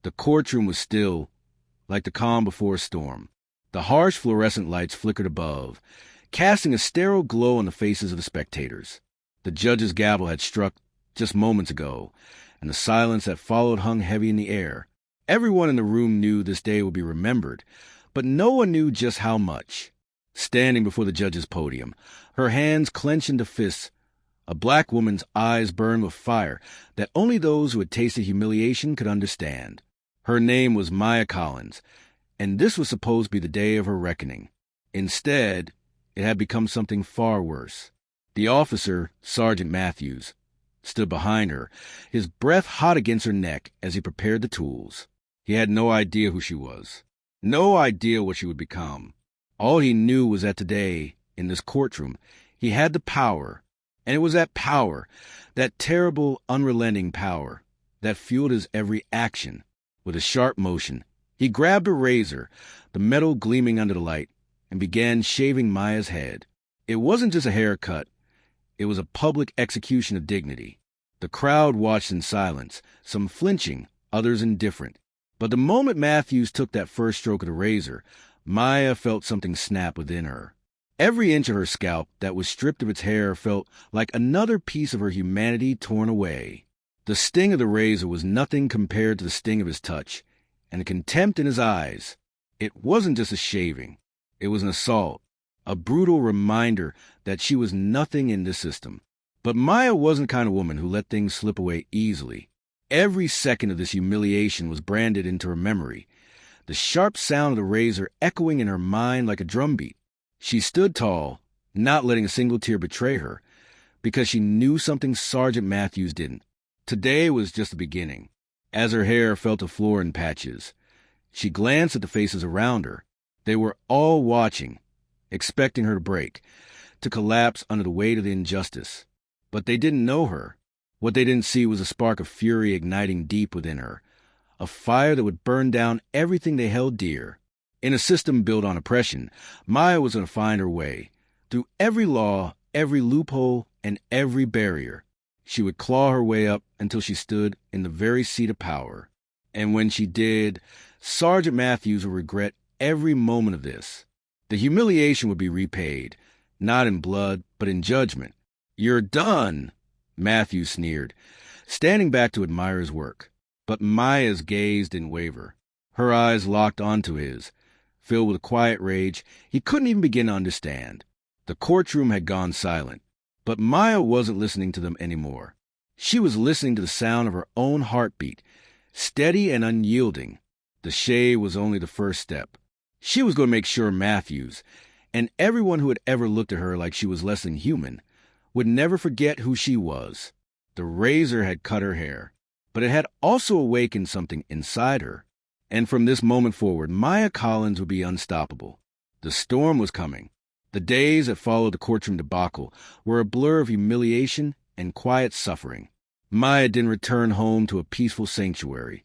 The courtroom was still, like the calm before a storm. The harsh fluorescent lights flickered above, casting a sterile glow on the faces of the spectators. The judge's gavel had struck just moments ago, and the silence that followed hung heavy in the air. Everyone in the room knew this day would be remembered, but no one knew just how much. Standing before the judge's podium, her hands clenched into fists, a black woman's eyes burned with fire that only those who had tasted humiliation could understand. Her name was Maya Collins, and this was supposed to be the day of her reckoning. Instead, it had become something far worse. The officer, Sergeant Matthews, stood behind her, his breath hot against her neck as he prepared the tools. He had no idea who she was, no idea what she would become. All he knew was that today, in this courtroom, he had the power, and it was that power, that terrible, unrelenting power, that fueled his every action. With a sharp motion, he grabbed a razor, the metal gleaming under the light, and began shaving Maya's head. It wasn't just a haircut. It was a public execution of dignity. The crowd watched in silence, some flinching, others indifferent. But the moment Matthews took that first stroke of the razor, Maya felt something snap within her. Every inch of her scalp that was stripped of its hair felt like another piece of her humanity torn away. The sting of the razor was nothing compared to the sting of his touch, and the contempt in his eyes. It wasn't just a shaving. It was an assault, a brutal reminder that she was nothing in this system. But Maya wasn't the kind of woman who let things slip away easily. Every second of this humiliation was branded into her memory, the sharp sound of the razor echoing in her mind like a drumbeat. She stood tall, not letting a single tear betray her, because she knew something Sergeant Matthews didn't. Today was just the beginning. As her hair fell to the floor in patches, she glanced at the faces around her. They were all watching, expecting her to break, to collapse under the weight of the injustice. But they didn't know her. What they didn't see was a spark of fury igniting deep within her, a fire that would burn down everything they held dear. In a system built on oppression, Maya was going to find her way. Through every law, every loophole, and every barrier, she would claw her way up until she stood in the very seat of power. And when she did, Sergeant Matthews would regret every moment of this. The humiliation would be repaid, not in blood, but in judgment. "You're done," Matthews sneered, standing back to admire his work. But Maya's gaze didn't waver. Her eyes locked onto his, filled with a quiet rage he couldn't even begin to understand. The courtroom had gone silent, but Maya wasn't listening to them anymore. She was listening to the sound of her own heartbeat, steady and unyielding. The shave was only the first step. She was going to make sure Matthews, and everyone who had ever looked at her like she was less than human, would never forget who she was. The razor had cut her hair, but it had also awakened something inside her. And from this moment forward, Maya Collins would be unstoppable. The storm was coming. The days that followed the courtroom debacle were a blur of humiliation and quiet suffering. Maya didn't return home to a peaceful sanctuary.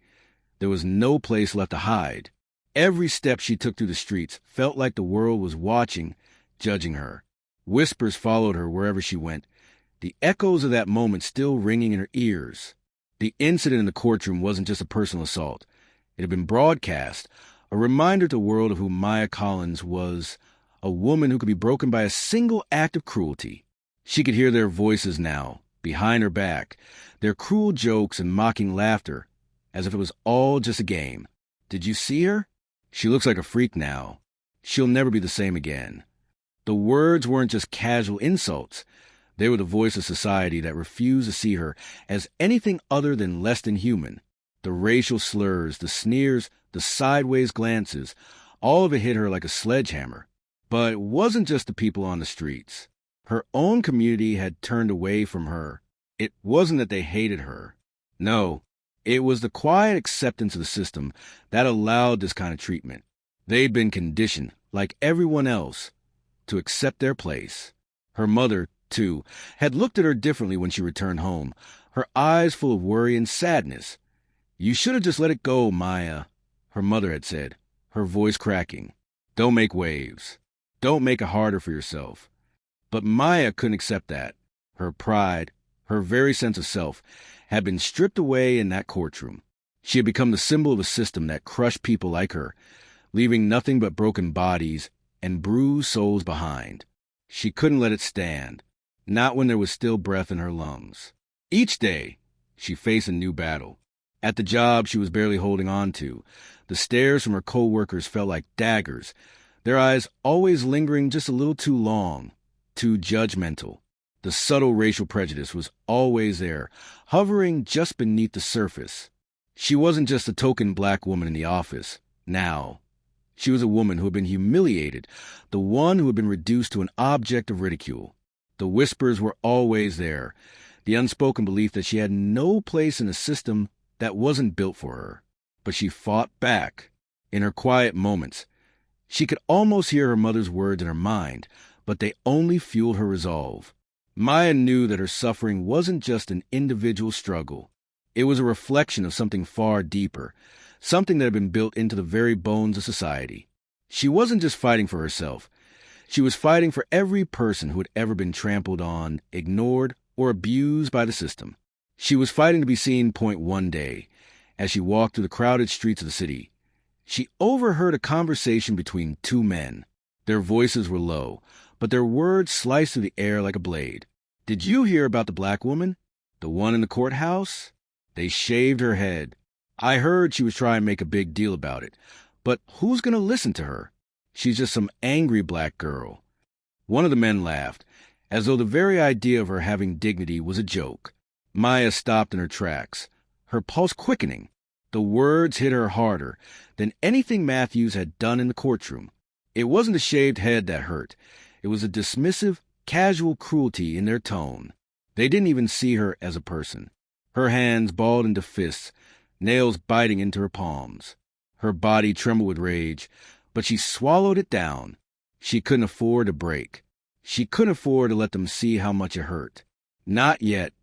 There was no place left to hide. Every step she took through the streets felt like the world was watching, judging her. Whispers followed her wherever she went, the echoes of that moment still ringing in her ears. The incident in the courtroom wasn't just a personal assault. It had been broadcast, a reminder to the world of who Maya Collins was, a woman who could be broken by a single act of cruelty. She could hear their voices now, behind her back, their cruel jokes and mocking laughter, as if it was all just a game. "Did you see her? She looks like a freak now. She'll never be the same again." The words weren't just casual insults. They were the voice of society that refused to see her as anything other than less than human. The racial slurs, the sneers, the sideways glances, all of it hit her like a sledgehammer. But it wasn't just the people on the streets. Her own community had turned away from her. It wasn't that they hated her. No, it was the quiet acceptance of the system that allowed this kind of treatment. They'd been conditioned, like everyone else, to accept their place. Her mother, too, had looked at her differently when she returned home, her eyes full of worry and sadness. "You should have just let it go, Maya," her mother had said, her voice cracking. "Don't make waves. Don't make it harder for yourself." But Maya couldn't accept that. Her pride, her very sense of self, had been stripped away in that courtroom. She had become the symbol of a system that crushed people like her, leaving nothing but broken bodies and bruised souls behind. She couldn't let it stand, not when there was still breath in her lungs. Each day, she faced a new battle. At the job she was barely holding on to, the stares from her co-workers felt like daggers, their eyes always lingering just a little too long, too judgmental. The subtle racial prejudice was always there, hovering just beneath the surface. She wasn't just a token black woman in the office. Now, she was a woman who had been humiliated, the one who had been reduced to an object of ridicule. The whispers were always there, the unspoken belief that she had no place in a system that wasn't built for her. But she fought back. In her quiet moments, she could almost hear her mother's words in her mind, but they only fueled her resolve. Maya knew that her suffering wasn't just an individual struggle. It was a reflection of something far deeper, something that had been built into the very bones of society. She wasn't just fighting for herself. She was fighting for every person who had ever been trampled on, ignored, or abused by the system. She was fighting to be seen. One day, as she walked through the crowded streets of the city, she overheard a conversation between two men. Their voices were low, but their words sliced through the air like a blade. "Did you hear about the black woman? The one in the courthouse?" They shaved her head. "I heard she was trying to make a big deal about it. But who's going to listen to her? She's just some angry black girl." One of the men laughed, as though the very idea of her having dignity was a joke. Maya stopped in her tracks, her pulse quickening. The words hit her harder than anything Matthews had done in the courtroom. It wasn't the shaved head that hurt. It was a dismissive, casual cruelty in their tone. They didn't even see her as a person. Her hands balled into fists, nails biting into her palms. Her body trembled with rage, but she swallowed it down. She couldn't afford to break. She couldn't afford to let them see how much it hurt. Not yet.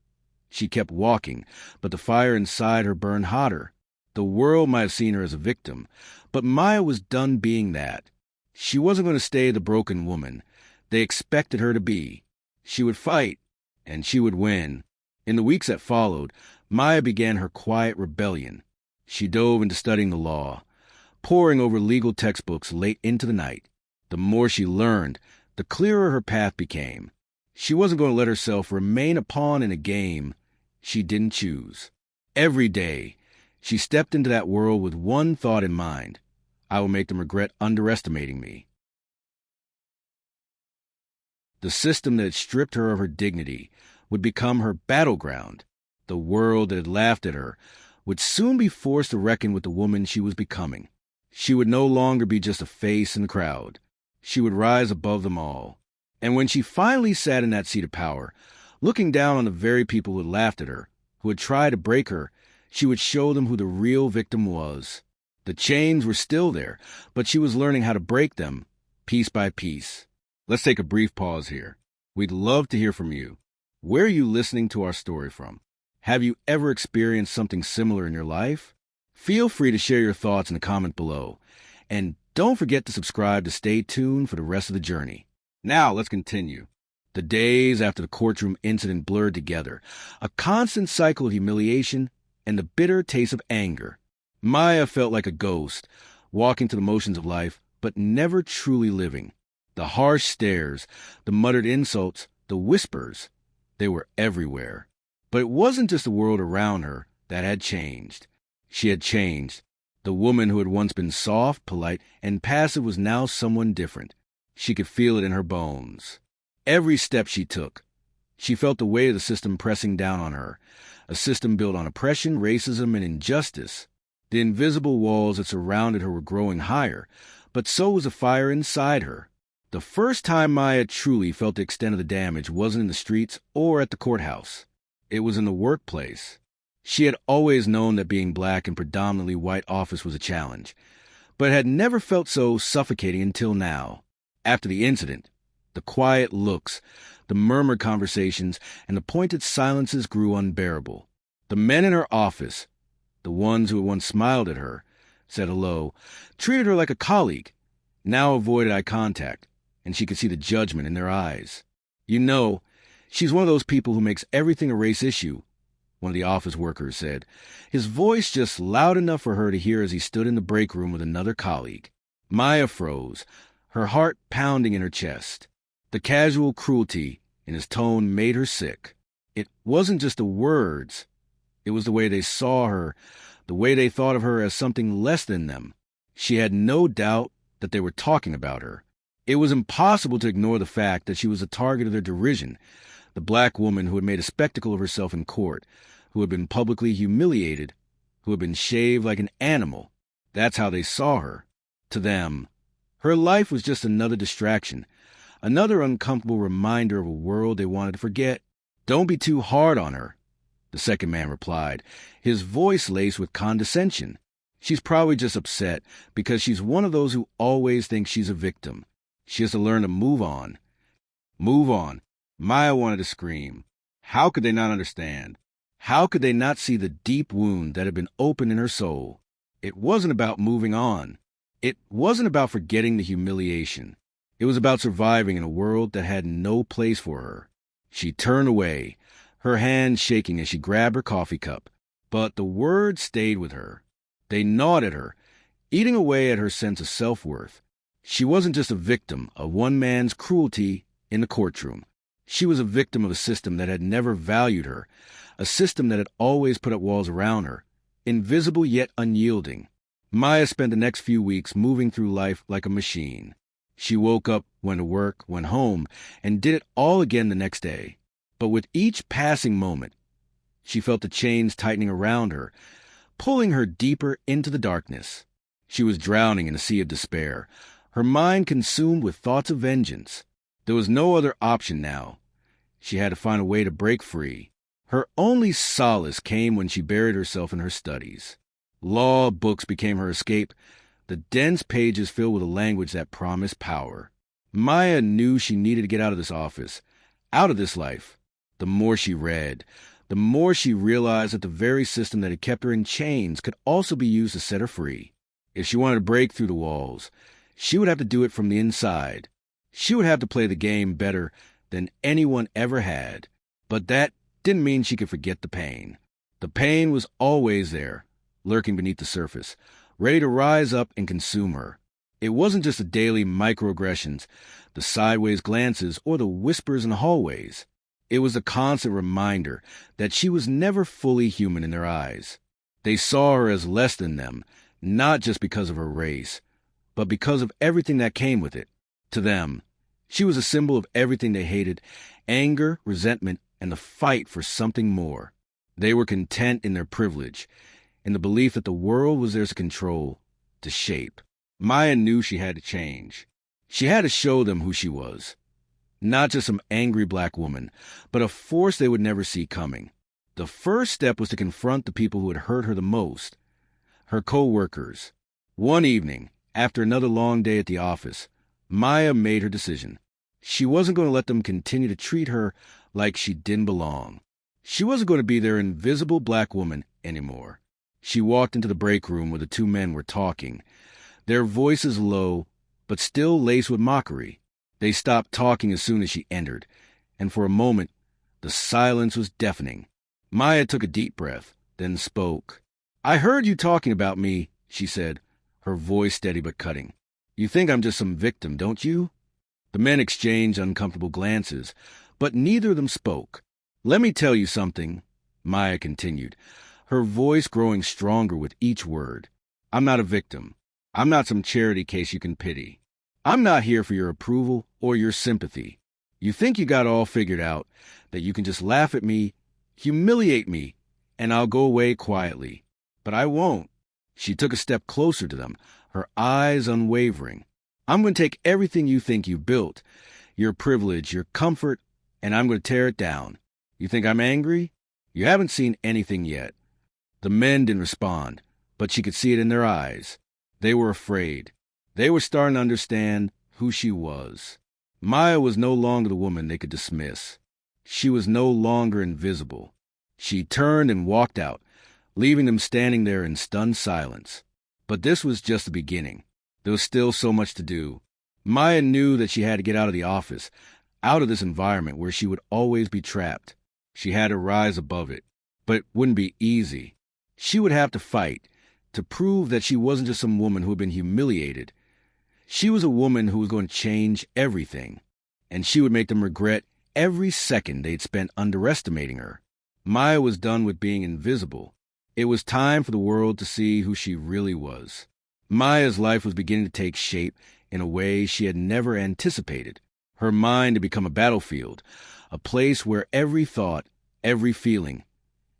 She kept walking, but the fire inside her burned hotter. The world might have seen her as a victim, but Maya was done being that. She wasn't going to stay the broken woman they expected her to be. She would fight, and she would win. In the weeks that followed, Maya began her quiet rebellion. She dove into studying the law, poring over legal textbooks late into the night. The more she learned, the clearer her path became. She wasn't going to let herself remain a pawn in a game she didn't choose. Every day, she stepped into that world with one thought in mind: I will make them regret underestimating me. The system that had stripped her of her dignity would become her battleground. The world that had laughed at her would soon be forced to reckon with the woman she was becoming. She would no longer be just a face in the crowd. She would rise above them all. And when she finally sat in that seat of power, looking down on the very people who had laughed at her, who had tried to break her, she would show them who the real victim was. The chains were still there, but she was learning how to break them, piece by piece. Let's take a brief pause here. We'd love to hear from you. Where are you listening to our story from? Have you ever experienced something similar in your life? Feel free to share your thoughts in the comment below. And don't forget to subscribe to stay tuned for the rest of the journey. Now, let's continue. The days after the courtroom incident blurred together, a constant cycle of humiliation and the bitter taste of anger. Maya felt like a ghost, walking through the motions of life, but never truly living. The harsh stares, the muttered insults, the whispers, they were everywhere. But it wasn't just the world around her that had changed. She had changed. The woman who had once been soft, polite, and passive was now someone different. She could feel it in her bones. Every step she took, she felt the weight of the system pressing down on her, a system built on oppression, racism, and injustice. The invisible walls that surrounded her were growing higher, but so was the fire inside her. The first time Maya truly felt the extent of the damage wasn't in the streets or at the courthouse. It was in the workplace. She had always known that being black in predominantly white office was a challenge, but had never felt so suffocating until now. After the incident, the quiet looks, the murmured conversations, and the pointed silences grew unbearable. The men in her office, the ones who had once smiled at her, said hello, treated her like a colleague, now avoided eye contact, and she could see the judgment in their eyes. You know, she's one of those people who makes everything a race issue, one of the office workers said, his voice just loud enough for her to hear as he stood in the break room with another colleague. Maya froze, her heart pounding in her chest. The casual cruelty in his tone made her sick. It wasn't just the words. It was the way they saw her, the way they thought of her as something less than them. She had no doubt that they were talking about her. It was impossible to ignore the fact that she was the target of their derision, the black woman who had made a spectacle of herself in court, who had been publicly humiliated, who had been shaved like an animal. That's how they saw her. To them, her life was just another distraction, another uncomfortable reminder of a world they wanted to forget. "Don't be too hard on her," the second man replied, his voice laced with condescension. "She's probably just upset because she's one of those who always think she's a victim. She has to learn to move on." Move on. Maya wanted to scream. How could they not understand? How could they not see the deep wound that had been opened in her soul? It wasn't about moving on. It wasn't about forgetting the humiliation. It was about surviving in a world that had no place for her. She turned away, her hand shaking as she grabbed her coffee cup. But the words stayed with her. They gnawed at her, eating away at her sense of self-worth. She wasn't just a victim of one man's cruelty in the courtroom. She was a victim of a system that had never valued her, a system that had always put up walls around her, invisible yet unyielding. Maya spent the next few weeks moving through life like a machine. She woke up, went to work, went home, and did it all again the next day. But with each passing moment, she felt the chains tightening around her, pulling her deeper into the darkness. She was drowning in a sea of despair, her mind consumed with thoughts of vengeance. There was no other option now. She had to find a way to break free. Her only solace came when she buried herself in her studies. Law books became her escape, the dense pages filled with a language that promised power. Maya knew she needed to get out of this office, out of this life. The more she read, the more she realized that the very system that had kept her in chains could also be used to set her free. If she wanted to break through the walls, she would have to do it from the inside. She would have to play the game better than anyone ever had. But that didn't mean she could forget the pain. The pain was always there, lurking beneath the surface, ready to rise up and consume her. It wasn't just the daily microaggressions, the sideways glances, or the whispers in the hallways. It was a constant reminder that she was never fully human in their eyes. They saw her as less than them, not just because of her race, but because of everything that came with it. To them, she was a symbol of everything they hated: anger, resentment, and the fight for something more. They were content in their privilege, in the belief that the world was theirs to control, to shape. Maya knew she had to change. She had to show them who she was. Not just some angry black woman, but a force they would never see coming. The first step was to confront the people who had hurt her the most, her co-workers. One evening, after another long day at the office, Maya made her decision. She wasn't going to let them continue to treat her like she didn't belong. She wasn't going to be their invisible black woman anymore. She walked into the break room where the two men were talking, their voices low, but still laced with mockery. They stopped talking as soon as she entered, and for a moment, the silence was deafening. Maya took a deep breath, then spoke. "I heard you talking about me," she said, her voice steady but cutting. "You think I'm just some victim, don't you?" The men exchanged uncomfortable glances, but neither of them spoke. "Let me tell you something," Maya continued, her voice growing stronger with each word. "I'm not a victim. I'm not some charity case you can pity. I'm not here for your approval or your sympathy. You think you got it all figured out, that you can just laugh at me, humiliate me, and I'll go away quietly. But I won't." She took a step closer to them, her eyes unwavering. "I'm going to take everything you think you built, your privilege, your comfort, and I'm going to tear it down. You think I'm angry? You haven't seen anything yet." The men didn't respond, but she could see it in their eyes. They were afraid. They were starting to understand who she was. Maya was no longer the woman they could dismiss. She was no longer invisible. She turned and walked out, leaving them standing there in stunned silence. But this was just the beginning. There was still so much to do. Maya knew that she had to get out of the office, out of this environment where she would always be trapped. She had to rise above it. But it wouldn't be easy. She would have to fight to prove that she wasn't just some woman who had been humiliated. She was a woman who was going to change everything, and she would make them regret every second they'd spent underestimating her. Maya was done with being invisible. It was time for the world to see who she really was. Maya's life was beginning to take shape in a way she had never anticipated. Her mind had become a battlefield, a place where every thought, every feeling,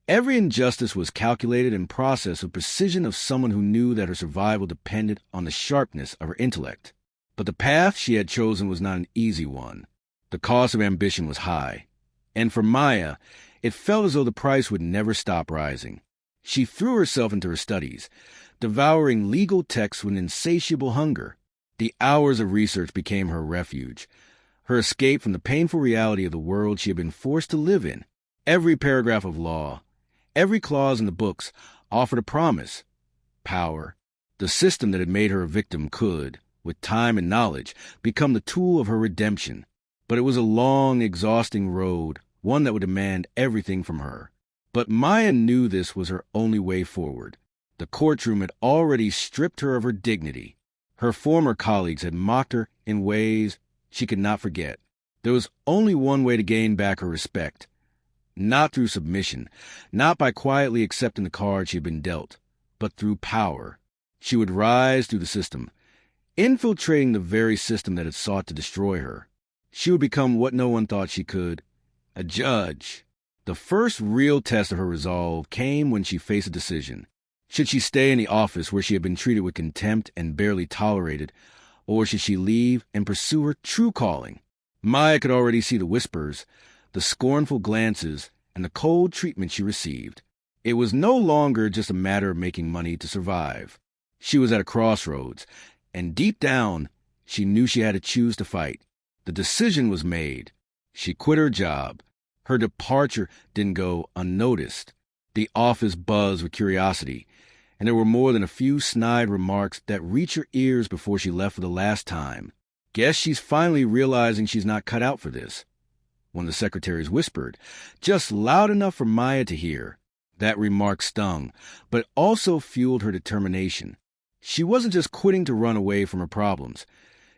every injustice was calculated and processed with precision of someone who knew that her survival depended on the sharpness of her intellect. But the path she had chosen was not an easy one. The cost of ambition was high, and for Maya, it felt as though the price would never stop rising. She threw herself into her studies, devouring legal texts with insatiable hunger. The hours of research became her refuge, her escape from the painful reality of the world she had been forced to live in. Every paragraph of law, every clause in the books offered a promise. Power, the system that had made her a victim could, with time and knowledge, become the tool of her redemption. But it was a long, exhausting road, one that would demand everything from her. But Maya knew this was her only way forward. The courtroom had already stripped her of her dignity. Her former colleagues had mocked her in ways she could not forget. There was only one way to gain back her respect. Not through submission, not by quietly accepting the cards she had been dealt, but through power. She would rise through the system, infiltrating the very system that had sought to destroy her. She would become what no one thought she could, a judge. The first real test of her resolve came when she faced a decision. Should she stay in the office where she had been treated with contempt and barely tolerated, or should she leave and pursue her true calling? Maya could already see the whispers, the scornful glances, and the cold treatment she received. It was no longer just a matter of making money to survive. She was at a crossroads, and deep down, she knew she had to choose to fight. The decision was made. She quit her job. Her departure didn't go unnoticed. The office buzzed with curiosity, and there were more than a few snide remarks that reached her ears before she left for the last time. Guess she's finally realizing she's not cut out for this. One of the secretaries whispered, just loud enough for Maya to hear. That remark stung, but also fueled her determination. She wasn't just quitting to run away from her problems.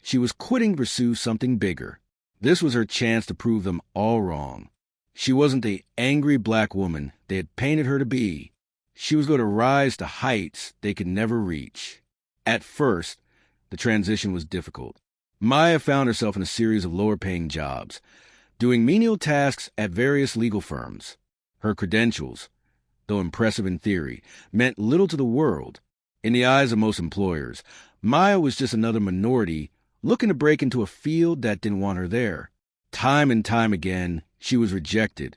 She was quitting to pursue something bigger. This was her chance to prove them all wrong. She wasn't the angry black woman they had painted her to be. She was going to rise to heights they could never reach. At first, the transition was difficult. Maya found herself in a series of lower-paying jobs, doing menial tasks at various legal firms. Her credentials, though impressive in theory, meant little to the world. In the eyes of most employers, Maya was just another minority looking to break into a field that didn't want her there. Time and time again, she was rejected,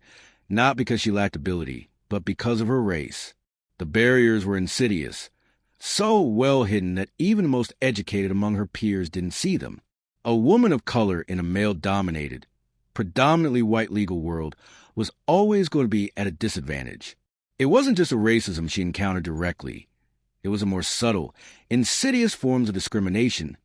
not because she lacked ability, but because of her race. The barriers were insidious, so well hidden that even the most educated among her peers didn't see them. A woman of color in a male-dominated, predominantly white legal world was always going to be at a disadvantage. It wasn't just a racism she encountered directly. It was a more subtle, insidious forms of discrimination.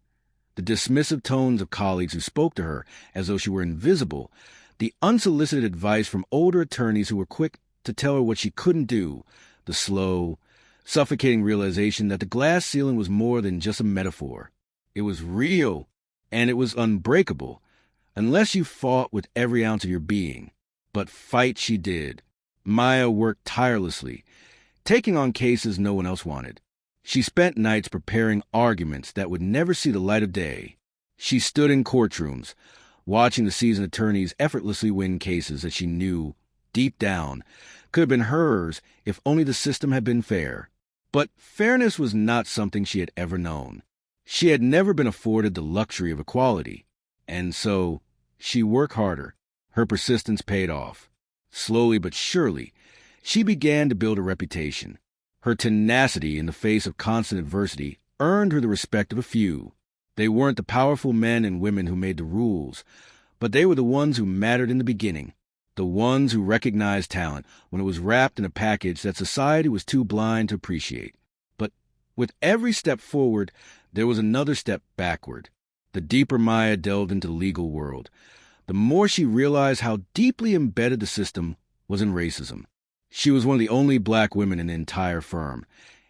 The dismissive tones of colleagues who spoke to her as though she were invisible, the unsolicited advice from older attorneys who were quick to tell her what she couldn't do, the slow, suffocating realization that the glass ceiling was more than just a metaphor. It was real, and it was unbreakable, unless you fought with every ounce of your being. But fight she did. Maya worked tirelessly, taking on cases no one else wanted. She spent nights preparing arguments that would never see the light of day. She stood in courtrooms, watching the seasoned attorneys effortlessly win cases that she knew, deep down, could have been hers if only the system had been fair. But fairness was not something she had ever known. She had never been afforded the luxury of equality. And so, she worked harder. Her persistence paid off. Slowly but surely, she began to build a reputation. Her tenacity in the face of constant adversity earned her the respect of a few. They weren't the powerful men and women who made the rules, but they were the ones who mattered in the beginning. The ones who recognized talent when it was wrapped in a package that society was too blind to appreciate. But with every step forward, there was another step backward. The deeper Maya delved into the legal world, the more she realized how deeply embedded the system was in racism. She was one of the only black women in the entire firm,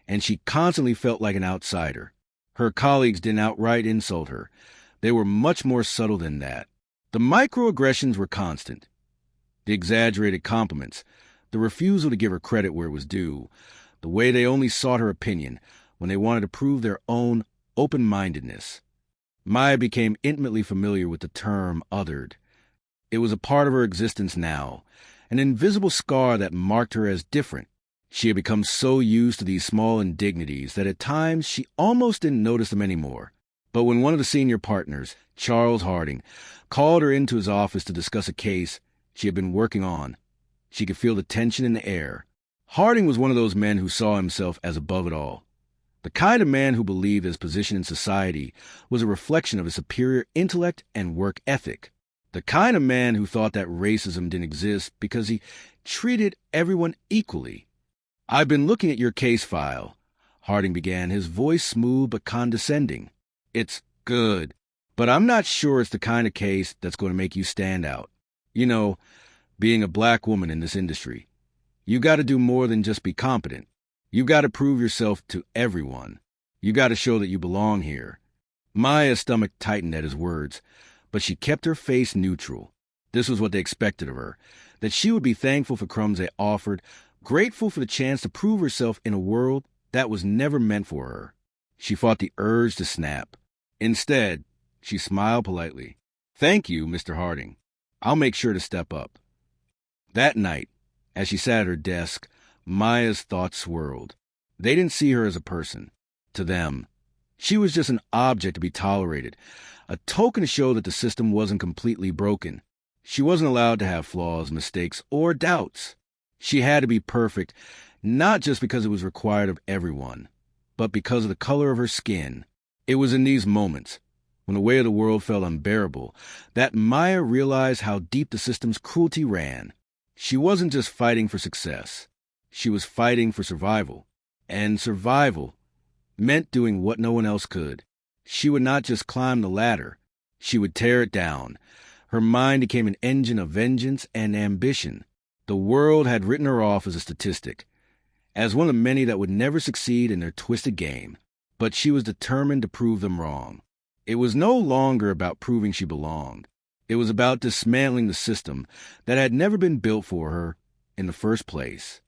and she constantly felt like an outsider. Her colleagues didn't outright insult her. They were much more subtle than that. The microaggressions were constant. The exaggerated compliments, the refusal to give her credit where it was due, the way they only sought her opinion when they wanted to prove their own open-mindedness. Maya became intimately familiar with the term othered. It was a part of her existence now, an invisible scar that marked her as different. She had become so used to these small indignities that at times she almost didn't notice them anymore. But when one of the senior partners, Charles Harding, called her into his office to discuss a case she had been working on, she could feel the tension in the air. Harding was one of those men who saw himself as above it all. The kind of man who believed his position in society was a reflection of his superior intellect and work ethic. The kind of man who thought that racism didn't exist because he treated everyone equally. "I've been looking at your case file," Harding began, his voice smooth but condescending. "It's good, but I'm not sure it's the kind of case that's going to make you stand out. You know, being a black woman in this industry, you got to do more than just be competent. You got to prove yourself to everyone. You got to show that you belong here." Maya's stomach tightened at his words, but she kept her face neutral. This was what they expected of her, that she would be thankful for crumbs they offered, grateful for the chance to prove herself in a world that was never meant for her. She fought the urge to snap. Instead, she smiled politely. "Thank you, Mr. Harding. I'll make sure to step up." That night, as she sat at her desk, Maya's thoughts swirled. They didn't see her as a person. To them, she was just an object to be tolerated, a token to show that the system wasn't completely broken. She wasn't allowed to have flaws, mistakes, or doubts. She had to be perfect, not just because it was required of everyone, but because of the color of her skin. It was in these moments, when the weight of the world felt unbearable, that Maya realized how deep the system's cruelty ran. She wasn't just fighting for success. She was fighting for survival. And survival meant doing what no one else could. She would not just climb the ladder. She would tear it down. Her mind became an engine of vengeance and ambition. The world had written her off as a statistic, as one of many that would never succeed in their twisted game. But she was determined to prove them wrong. It was no longer about proving she belonged. It was about dismantling the system that had never been built for her in the first place.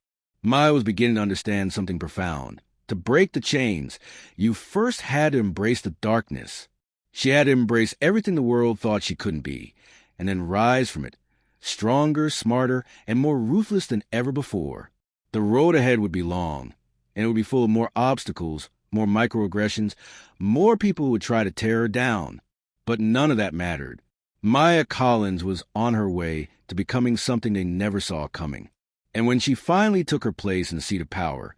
Maya was beginning to understand something profound. To break the chains, you first had to embrace the darkness. She had to embrace everything the world thought she couldn't be, and then rise from it, stronger, smarter, and more ruthless than ever before. The road ahead would be long, and it would be full of more obstacles, more microaggressions, more people who would try to tear her down. But none of that mattered. Maya Collins was on her way to becoming something they never saw coming. And when she finally took her place in the seat of power,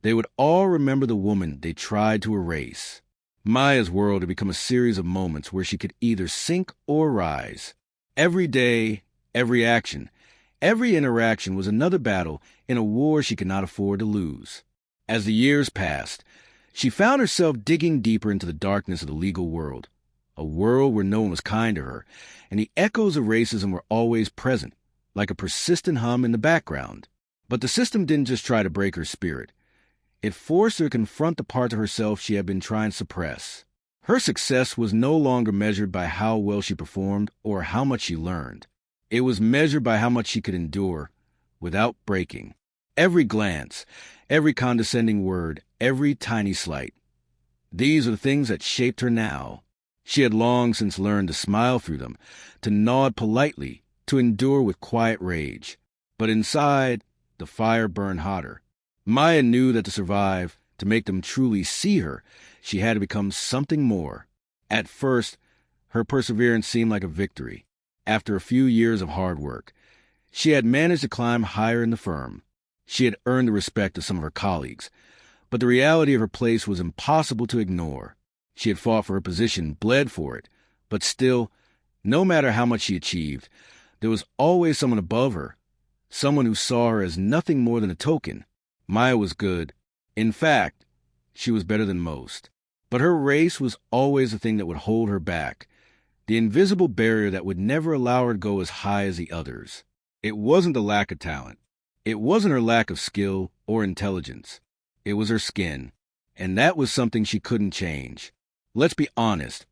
they would all remember the woman they tried to erase. Maya's world had become a series of moments where she could either sink or rise. Every day, every action, every interaction was another battle in a war she could not afford to lose. As the years passed, she found herself digging deeper into the darkness of the legal world, a world where no one was kind to her, and the echoes of racism were always present, like a persistent hum in the background. But the system didn't just try to break her spirit. It forced her to confront the parts of herself she had been trying to suppress. Her success was no longer measured by how well she performed or how much she learned. It was measured by how much she could endure without breaking. Every glance, every condescending word, every tiny slight. These are the things that shaped her now. She had long since learned to smile through them, to nod politely, to endure with quiet rage. But inside, the fire burned hotter. Maya knew that to survive, to make them truly see her, she had to become something more. At first, her perseverance seemed like a victory. After a few years of hard work, she had managed to climb higher in the firm. She had earned the respect of some of her colleagues, but the reality of her place was impossible to ignore. She had fought for her position, bled for it, but still, no matter how much she achieved, there was always someone above her, someone who saw her as nothing more than a token. Maya was good. In fact, she was better than most. But her race was always the thing that would hold her back, the invisible barrier that would never allow her to go as high as the others. It wasn't the lack of talent. It wasn't her lack of skill or intelligence. It was her skin. And that was something she couldn't change. Let's be honest,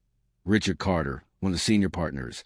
Richard Carter, one of the senior partners,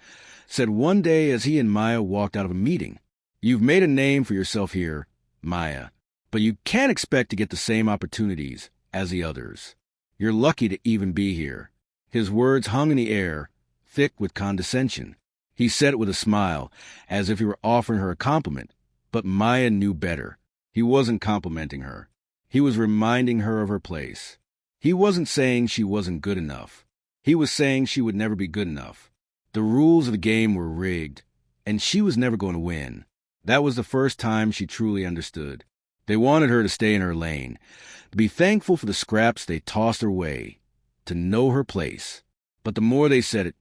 said one day as he and Maya walked out of a meeting. You've made a name for yourself here, Maya, but you can't expect to get the same opportunities as the others. You're lucky to even be here. His words hung in the air, thick with condescension. He said it with a smile, as if he were offering her a compliment, but Maya knew better. He wasn't complimenting her. He was reminding her of her place. He wasn't saying she wasn't good enough. He was saying she would never be good enough. The rules of the game were rigged, and she was never going to win. That was the first time she truly understood. They wanted her to stay in her lane, to be thankful for the scraps they tossed her way, to know her place. But the more they said it,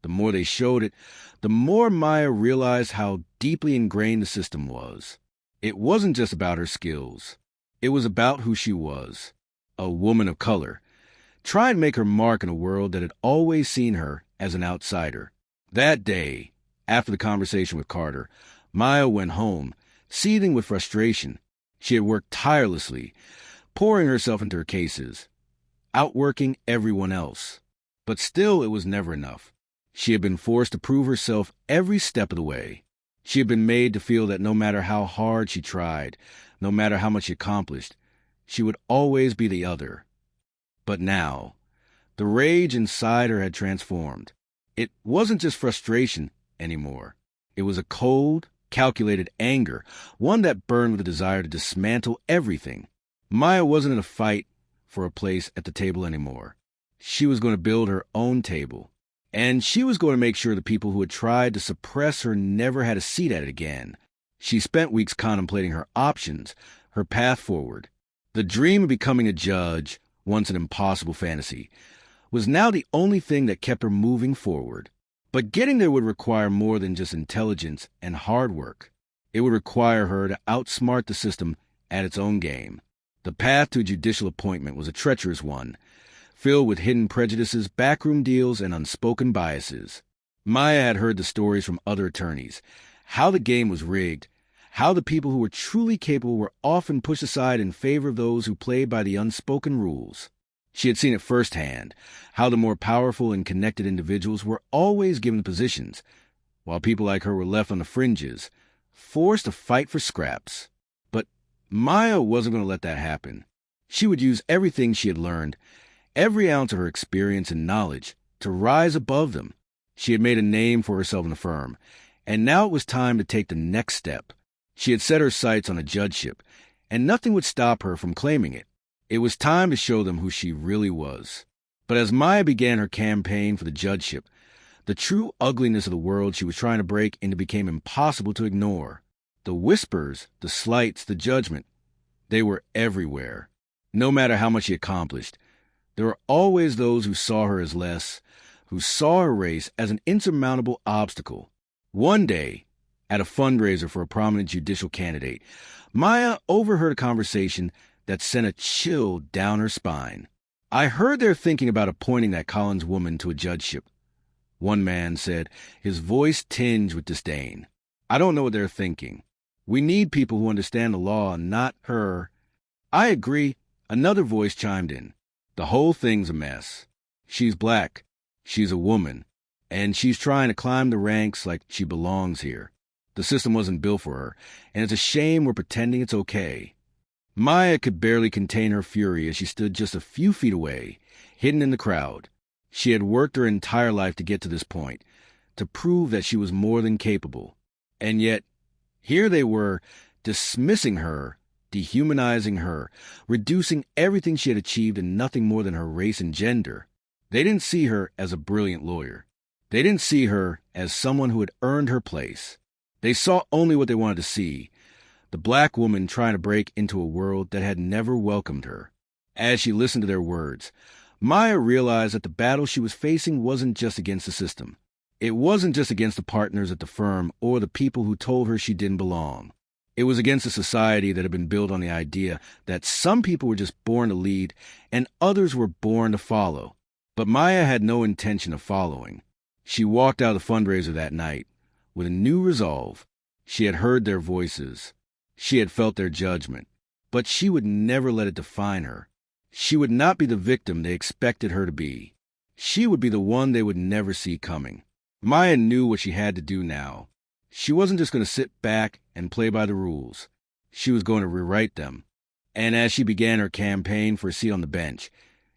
the more they showed it, the more Maya realized how deeply ingrained the system was. It wasn't just about her skills. It was about who she was, a woman of color, trying to make her mark in a world that had always seen her as an outsider. That day, after the conversation with Carter, Maya went home, seething with frustration. She had worked tirelessly, pouring herself into her cases, outworking everyone else. But still, it was never enough. She had been forced to prove herself every step of the way. She had been made to feel that no matter how hard she tried, no matter how much she accomplished, she would always be the other. But now, the rage inside her had transformed. It wasn't just frustration anymore. It was a cold, calculated anger, one that burned with a desire to dismantle everything. Maya wasn't in a fight for a place at the table anymore. She was going to build her own table. And she was going to make sure the people who had tried to suppress her never had a seat at it again. She spent weeks contemplating her options, her path forward. The dream of becoming a judge, once an impossible fantasy, was now the only thing that kept her moving forward. But getting there would require more than just intelligence and hard work. It would require her to outsmart the system at its own game. The path to a judicial appointment was a treacherous one, filled with hidden prejudices, backroom deals, and unspoken biases. Maya had heard the stories from other attorneys, how the game was rigged, how the people who were truly capable were often pushed aside in favor of those who played by the unspoken rules. She had seen it firsthand, how the more powerful and connected individuals were always given positions, while people like her were left on the fringes, forced to fight for scraps. But Maya wasn't going to let that happen. She would use everything she had learned, every ounce of her experience and knowledge, to rise above them. She had made a name for herself in the firm, and now it was time to take the next step. She had set her sights on a judgeship, and nothing would stop her from claiming it. It was time to show them who she really was. But as Maya began her campaign for the judgeship, the true ugliness of the world she was trying to break into became impossible to ignore. The whispers, the slights, the judgment, they were everywhere. No matter how much she accomplished, there were always those who saw her as less, who saw her race as an insurmountable obstacle. One day, at a fundraiser for a prominent judicial candidate, Maya overheard a conversation that sent a chill down her spine. "I heard they're thinking about appointing that Collins woman to a judgeship," one man said, his voice tinged with disdain. "I don't know what they're thinking. We need people who understand the law, not her." "I agree," another voice chimed in. "The whole thing's a mess. She's black, she's a woman, and she's trying to climb the ranks like she belongs here. The system wasn't built for her, and it's a shame we're pretending it's okay." Maya could barely contain her fury as she stood just a few feet away, hidden in the crowd. She had worked her entire life to get to this point, to prove that she was more than capable. And yet, here they were, dismissing her, dehumanizing her, reducing everything she had achieved to nothing more than her race and gender. They didn't see her as a brilliant lawyer. They didn't see her as someone who had earned her place. They saw only what they wanted to see, the black woman trying to break into a world that had never welcomed her. As she listened to their words, Maya realized that the battle she was facing wasn't just against the system. It wasn't just against the partners at the firm or the people who told her she didn't belong. It was against a society that had been built on the idea that some people were just born to lead and others were born to follow. But Maya had no intention of following. She walked out of the fundraiser that night with a new resolve. She had heard their voices. She had felt their judgment, but she would never let it define her. She would not be the victim they expected her to be. She would be the one they would never see coming. Maya knew what she had to do now. She wasn't just going to sit back and play by the rules. She was going to rewrite them. And as she began her campaign for a seat on the bench,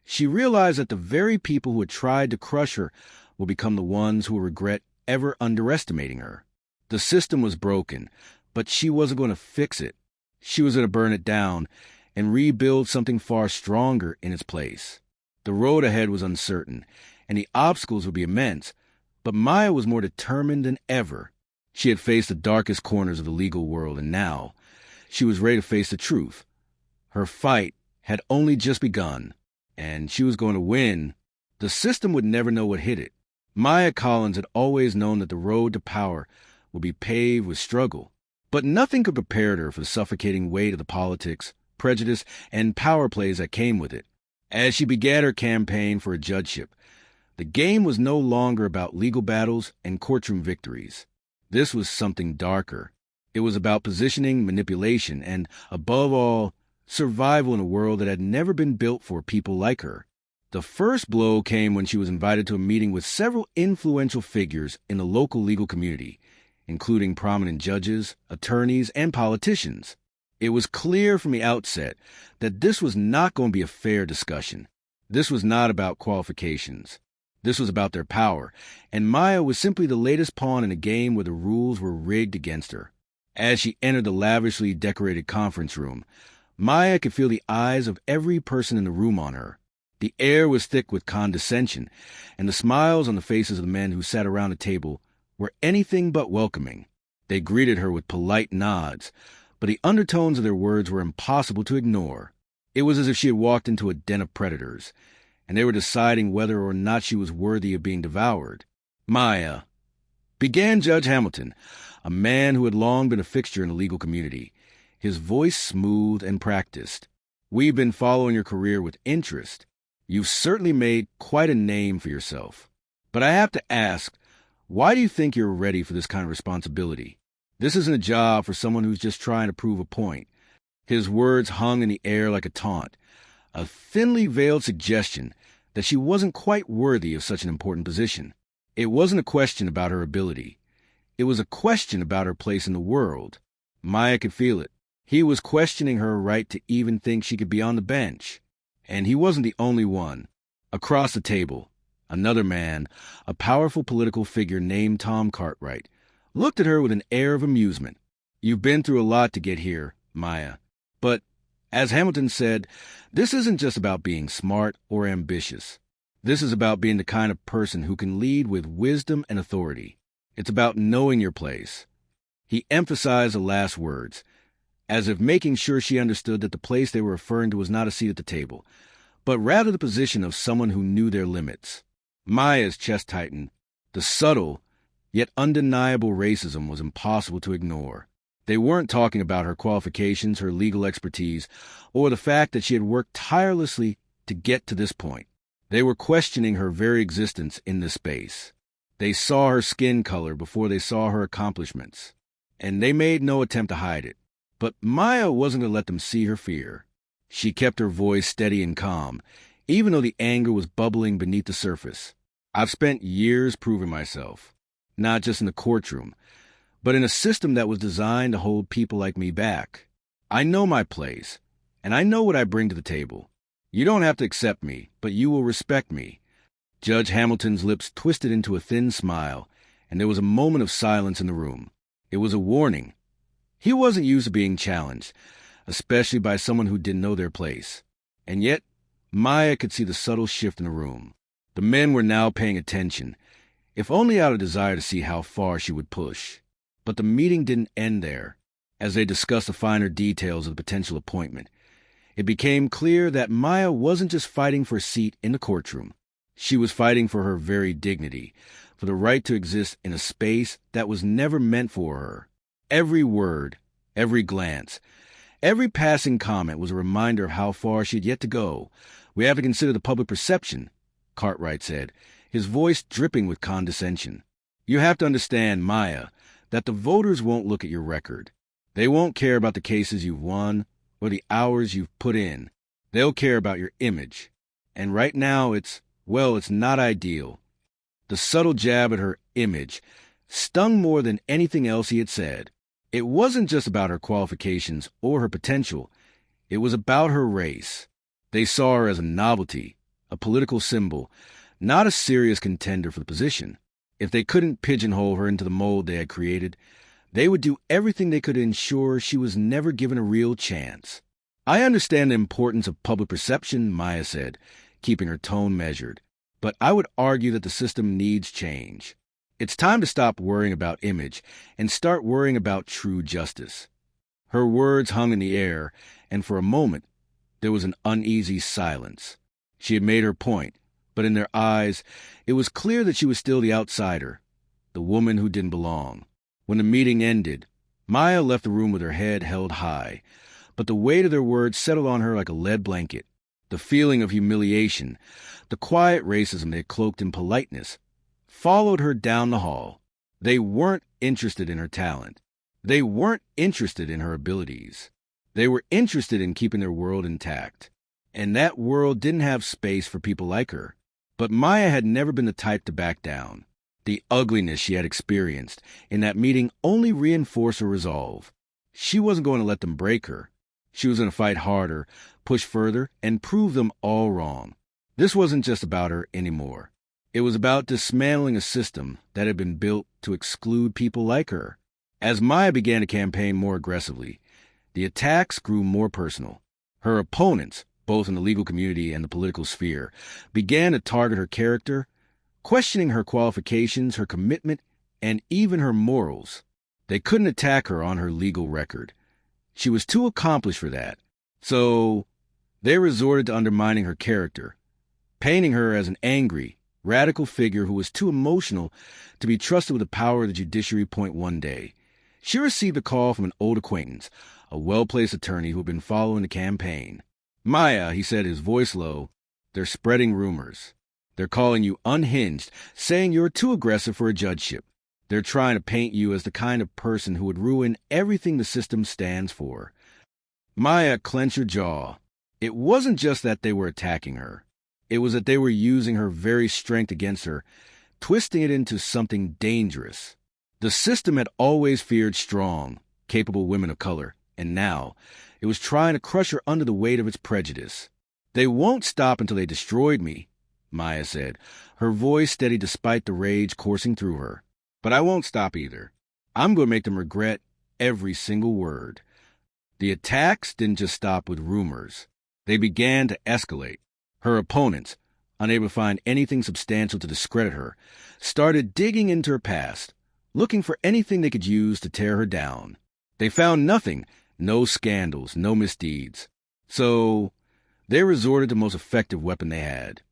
she realized that the very people who had tried to crush her will become the ones who will regret ever underestimating her. The system was broken, but she wasn't going to fix it. She was going to burn it down and rebuild something far stronger in its place. The road ahead was uncertain, and the obstacles would be immense, but Maya was more determined than ever. She had faced the darkest corners of the legal world, and now she was ready to face the truth. Her fight had only just begun, and she was going to win. The system would never know what hit it. Maya Collins had always known that the road to power would be paved with struggle, but nothing could prepare her for the suffocating weight of the politics, prejudice, and power plays that came with it. As she began her campaign for a judgeship, the game was no longer about legal battles and courtroom victories. This was something darker. It was about positioning, manipulation, and, above all, survival in a world that had never been built for people like her. The first blow came when she was invited to a meeting with several influential figures in the local legal community, including prominent judges, attorneys, and politicians. It was clear from the outset that this was not going to be a fair discussion. This was not about qualifications. This was about their power, and Maya was simply the latest pawn in a game where the rules were rigged against her. As she entered the lavishly decorated conference room, Maya could feel the eyes of every person in the room on her. The air was thick with condescension, and the smiles on the faces of the men who sat around the table were anything but welcoming. They greeted her with polite nods, but the undertones of their words were impossible to ignore. It was as if she had walked into a den of predators, and they were deciding whether or not she was worthy of being devoured. "Maya," began Judge Hamilton, a man who had long been a fixture in the legal community, his voice smooth and practiced. "We've been following your career with interest. You've certainly made quite a name for yourself. But I have to ask, why do you think you're ready for this kind of responsibility? This isn't a job for someone who's just trying to prove a point." His words hung in the air like a taunt, a thinly veiled suggestion that she wasn't quite worthy of such an important position. It wasn't a question about her ability. It was a question about her place in the world. Maya could feel it. He was questioning her right to even think she could be on the bench. And he wasn't the only one. Across the table, another man, a powerful political figure named Tom Cartwright, looked at her with an air of amusement. "You've been through a lot to get here, Maya. But, as Hamilton said, this isn't just about being smart or ambitious. This is about being the kind of person who can lead with wisdom and authority. It's about knowing your place." He emphasized the last words, as if making sure she understood that the place they were referring to was not a seat at the table, but rather the position of someone who knew their limits. Maya's chest tightened. The subtle, yet undeniable racism was impossible to ignore. They weren't talking about her qualifications, her legal expertise, or the fact that she had worked tirelessly to get to this point. They were questioning her very existence in this space. They saw her skin color before they saw her accomplishments, and they made no attempt to hide it. But Maya wasn't going to let them see her fear. She kept her voice steady and calm, even though the anger was bubbling beneath the surface. "I've spent years proving myself, not just in the courtroom, but in a system that was designed to hold people like me back. I know my place, and I know what I bring to the table. You don't have to accept me, but you will respect me." Judge Hamilton's lips twisted into a thin smile, and there was a moment of silence in the room. It was a warning. He wasn't used to being challenged, especially by someone who didn't know their place. And yet, Maya could see the subtle shift in the room. The men were now paying attention, if only out of desire to see how far she would push. But the meeting didn't end there. As they discussed the finer details of the potential appointment, it became clear that Maya wasn't just fighting for a seat in the courtroom. She was fighting for her very dignity, for the right to exist in a space that was never meant for her. Every word, every glance, every passing comment was a reminder of how far she had yet to go. "We have to consider the public perception," Cartwright said, his voice dripping with condescension. "You have to understand, Maya, that the voters won't look at your record. They won't care about the cases you've won or the hours you've put in. They'll care about your image. And right now it's not ideal. The subtle jab at her image stung more than anything else he had said. It wasn't just about her qualifications or her potential. It was about her race. They saw her as a novelty, a political symbol, not a serious contender for the position. If they couldn't pigeonhole her into the mold they had created, they would do everything they could to ensure she was never given a real chance. I understand the importance of public perception, Maya said, keeping her tone measured. But I would argue that the system needs change. It's time to stop worrying about image and start worrying about true justice. Her words hung in the air, and for a moment, there was an uneasy silence. She had made her point, but in their eyes, it was clear that she was still the outsider, the woman who didn't belong. When the meeting ended, Maya left the room with her head held high, but the weight of their words settled on her like a lead blanket. The feeling of humiliation, the quiet racism they had cloaked in politeness, followed her down the hall. They weren't interested in her talent. They weren't interested in her abilities. They were interested in keeping their world intact. And that world didn't have space for people like her. But Maya had never been the type to back down. The ugliness she had experienced in that meeting only reinforced her resolve. She wasn't going to let them break her. She was going to fight harder, push further, and prove them all wrong. This wasn't just about her anymore. It was about dismantling a system that had been built to exclude people like her. As Maya began to campaign more aggressively, the attacks grew more personal. Her opponents, both in the legal community and the political sphere, began to target her character, questioning her qualifications, her commitment, and even her morals. They couldn't attack her on her legal record. She was too accomplished for that. So they resorted to undermining her character, painting her as an angry, radical figure who was too emotional to be trusted with the power of the judiciary. One day, she received a call from an old acquaintance, a well-placed attorney who had been following the campaign. "Maya," he said, his voice low, "they're spreading rumors. They're calling you unhinged, saying you're too aggressive for a judgeship. They're trying to paint you as the kind of person who would ruin everything the system stands for." Maya clenched her jaw. It wasn't just that they were attacking her. It was that they were using her very strength against her, twisting it into something dangerous. The system had always feared strong, capable women of color, and now it was trying to crush her under the weight of its prejudice. "They won't stop until they destroyed me," Maya said, her voice steady despite the rage coursing through her. "But I won't stop either. I'm going to make them regret every single word." The attacks didn't just stop with rumors. They began to escalate. Her opponents, unable to find anything substantial to discredit her, started digging into her past, looking for anything they could use to tear her down. They found nothing, no scandals, no misdeeds. So they resorted to the most effective weapon they had,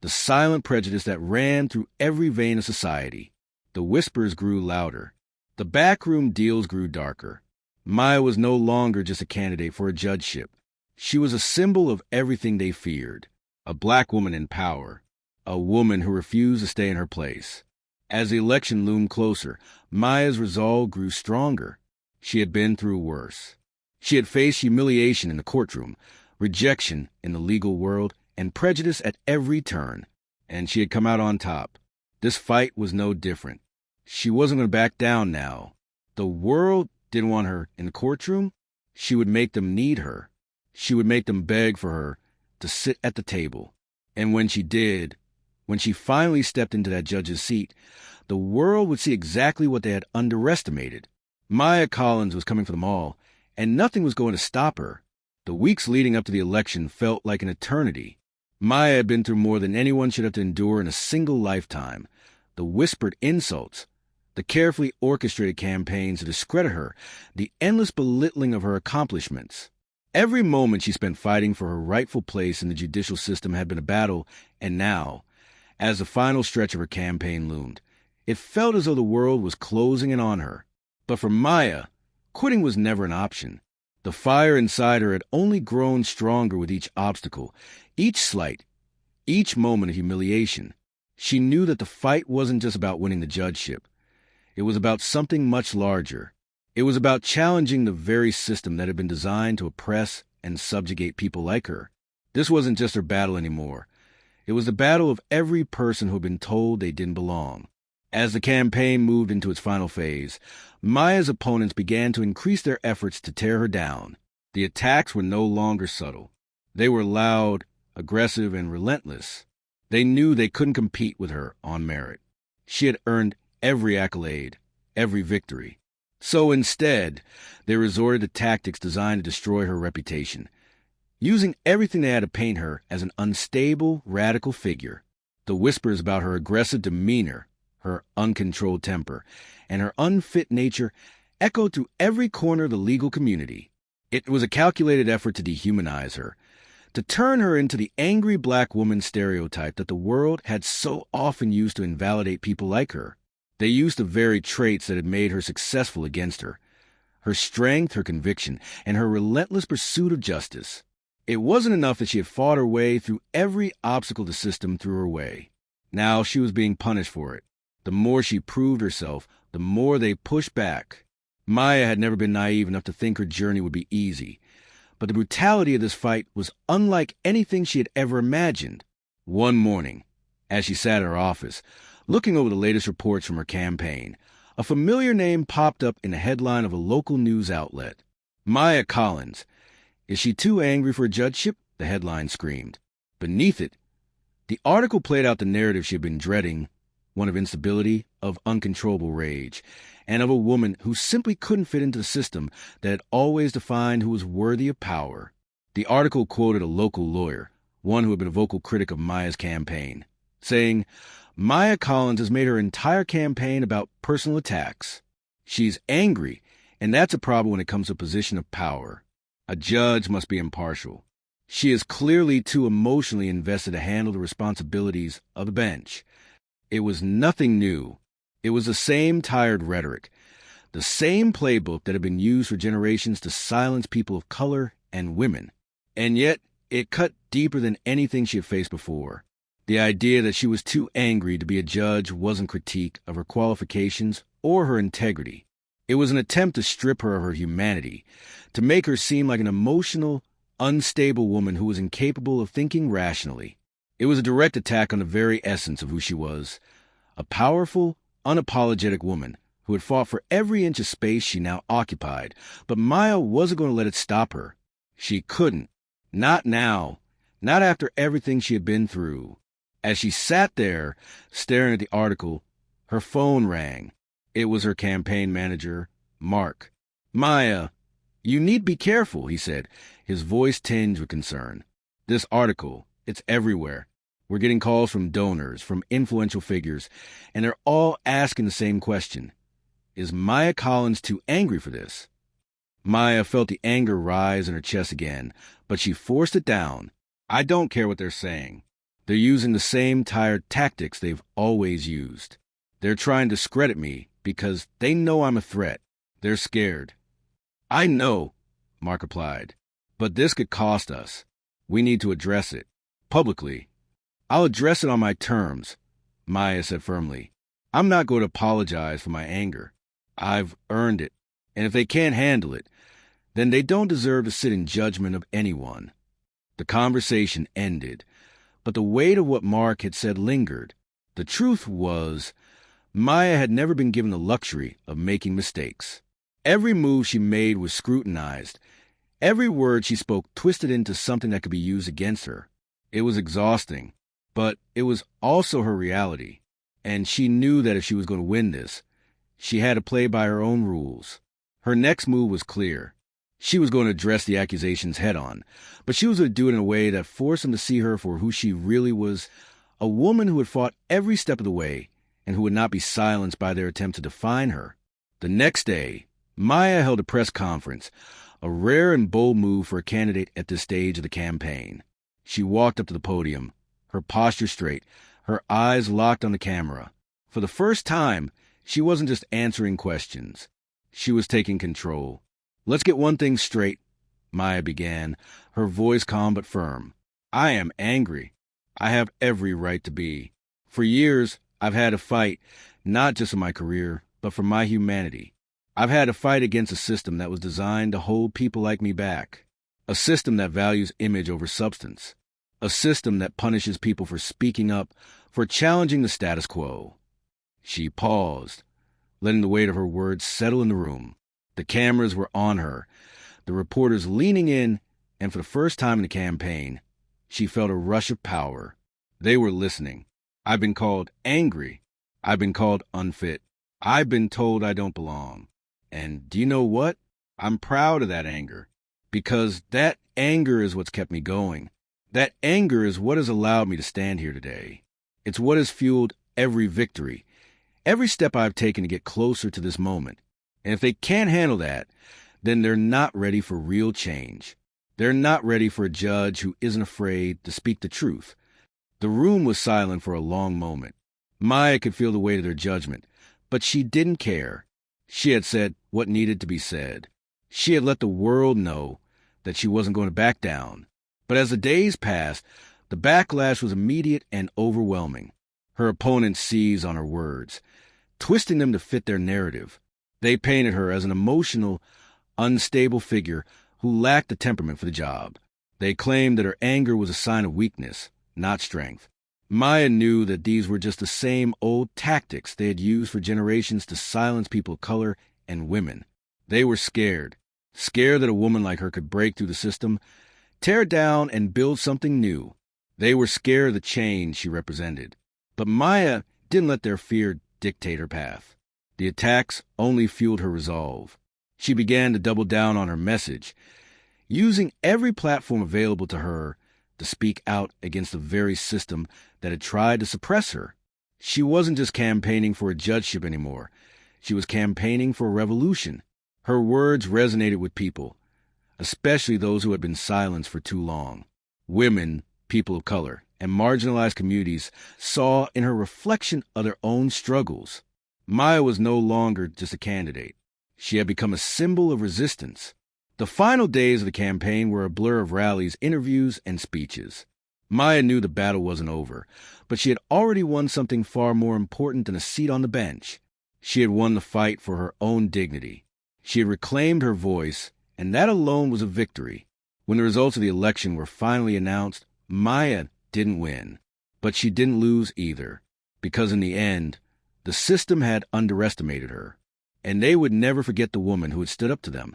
the silent prejudice that ran through every vein of society. The whispers grew louder. The backroom deals grew darker. Maya was no longer just a candidate for a judgeship. She was a symbol of everything they feared. A black woman in power. A woman who refused to stay in her place. As the election loomed closer, Maya's resolve grew stronger. She had been through worse. She had faced humiliation in the courtroom, rejection in the legal world, and prejudice at every turn. And she had come out on top. This fight was no different. She wasn't going to back down now. The world didn't want her in the courtroom. She would make them need her. She would make them beg for her to sit at the table. And when she did, when she finally stepped into that judge's seat, the world would see exactly what they had underestimated. Maya Collins was coming for them all, and nothing was going to stop her. The weeks leading up to the election felt like an eternity. Maya had been through more than anyone should have to endure in a single lifetime. The whispered insults, the carefully orchestrated campaigns to discredit her, the endless belittling of her accomplishments. Every moment she spent fighting for her rightful place in the judicial system had been a battle, and now, as the final stretch of her campaign loomed, it felt as though the world was closing in on her. But for Maya, quitting was never an option. The fire inside her had only grown stronger with each obstacle, each slight, each moment of humiliation. She knew that the fight wasn't just about winning the judgeship. It was about something much larger. It was about challenging the very system that had been designed to oppress and subjugate people like her. This wasn't just her battle anymore. It was the battle of every person who had been told they didn't belong. As the campaign moved into its final phase, Maya's opponents began to increase their efforts to tear her down. The attacks were no longer subtle. They were loud, aggressive, and relentless. They knew they couldn't compete with her on merit. She had earned every accolade, every victory. So instead, they resorted to tactics designed to destroy her reputation, using everything they had to paint her as an unstable, radical figure. The whispers about her aggressive demeanor, her uncontrolled temper, and her unfit nature echoed through every corner of the legal community. It was a calculated effort to dehumanize her, to turn her into the angry black woman stereotype that the world had so often used to invalidate people like her. They used the very traits that had made her successful against her: her strength, her conviction, and her relentless pursuit of justice. It wasn't enough that she had fought her way through every obstacle the system threw her way. Now she was being punished for it. The more she proved herself, the more they pushed back. Maya had never been naive enough to think her journey would be easy, but the brutality of this fight was unlike anything she had ever imagined. One morning, as she sat in her office, looking over the latest reports from her campaign, a familiar name popped up in the headline of a local news outlet. Maya Collins. Is she too angry for a judgeship? The headline screamed. Beneath it, the article played out the narrative she had been dreading, one of instability, of uncontrollable rage, and of a woman who simply couldn't fit into the system that had always defined who was worthy of power. The article quoted a local lawyer, one who had been a vocal critic of Maya's campaign, saying, Maya Collins has made her entire campaign about personal attacks. She's angry, and that's a problem when it comes to a position of power. A judge must be impartial. She is clearly too emotionally invested to handle the responsibilities of the bench. It was nothing new. It was the same tired rhetoric, the same playbook that had been used for generations to silence people of color and women. And yet, it cut deeper than anything she had faced before. The idea that she was too angry to be a judge wasn't critique of her qualifications or her integrity. It was an attempt to strip her of her humanity, to make her seem like an emotional, unstable woman who was incapable of thinking rationally. It was a direct attack on the very essence of who she was, a powerful, unapologetic woman who had fought for every inch of space she now occupied, but Maya wasn't going to let it stop her. She couldn't. Not now. Not after everything she had been through. As she sat there, staring at the article, her phone rang. It was her campaign manager, Mark. Maya, you need be careful, he said, his voice tinged with concern. This article, it's everywhere. We're getting calls from donors, from influential figures, and they're all asking the same question. Is Maya Collins too angry for this? Maya felt the anger rise in her chest again, but she forced it down. I don't care what they're saying. They're using the same tired tactics they've always used. They're trying to discredit me because they know I'm a threat. They're scared. I know, Mark replied, but this could cost us. We need to address it. Publicly. I'll address it on my terms, Maya said firmly. I'm not going to apologize for my anger. I've earned it. And if they can't handle it, then they don't deserve to sit in judgment of anyone. The conversation ended, but the weight of what Mark had said lingered. The truth was, Maya had never been given the luxury of making mistakes. Every move she made was scrutinized. Every word she spoke twisted into something that could be used against her. It was exhausting, but it was also her reality. And she knew that if she was going to win this, she had to play by her own rules. Her next move was clear. She was going to address the accusations head-on, but she was going to do it in a way that forced them to see her for who she really was, a woman who had fought every step of the way and who would not be silenced by their attempt to define her. The next day, Maya held a press conference, a rare and bold move for a candidate at this stage of the campaign. She walked up to the podium, her posture straight, her eyes locked on the camera. For the first time, she wasn't just answering questions. She was taking control. Let's get one thing straight, Maya began, her voice calm but firm. I am angry. I have every right to be. For years, I've had to fight, not just for my career, but for my humanity. I've had to fight against a system that was designed to hold people like me back. A system that values image over substance. A system that punishes people for speaking up, for challenging the status quo. She paused, letting the weight of her words settle in the room. The cameras were on her, the reporters leaning in, and for the first time in the campaign, she felt a rush of power. They were listening. I've been called angry. I've been called unfit. I've been told I don't belong. And do you know what? I'm proud of that anger. Because that anger is what's kept me going. That anger is what has allowed me to stand here today. It's what has fueled every victory, every step I've taken to get closer to this moment. And if they can't handle that, then they're not ready for real change. They're not ready for a judge who isn't afraid to speak the truth. The room was silent for a long moment. Maya could feel the weight of their judgment, but she didn't care. She had said what needed to be said. She had let the world know that she wasn't going to back down. But as the days passed, the backlash was immediate and overwhelming. Her opponents seized on her words, twisting them to fit their narrative. They painted her as an emotional, unstable figure who lacked the temperament for the job. They claimed that her anger was a sign of weakness, not strength. Maya knew that these were just the same old tactics they had used for generations to silence people of color and women. They were scared that a woman like her could break through the system, tear down and build something new. They were scared of the change she represented. But Maya didn't let their fear dictate her path. The attacks only fueled her resolve. She began to double down on her message, using every platform available to her to speak out against the very system that had tried to suppress her. She wasn't just campaigning for a judgeship anymore. She was campaigning for a revolution. Her words resonated with people, especially those who had been silenced for too long. Women, people of color, and marginalized communities saw in her reflection of their own struggles. Maya was no longer just a candidate. She had become a symbol of resistance. The final days of the campaign were a blur of rallies, interviews, and speeches. Maya knew the battle wasn't over, but she had already won something far more important than a seat on the bench. She had won the fight for her own dignity. She had reclaimed her voice, and that alone was a victory. When the results of the election were finally announced, Maya didn't win, but she didn't lose either, because in the end, the system had underestimated her, and they would never forget the woman who had stood up to them,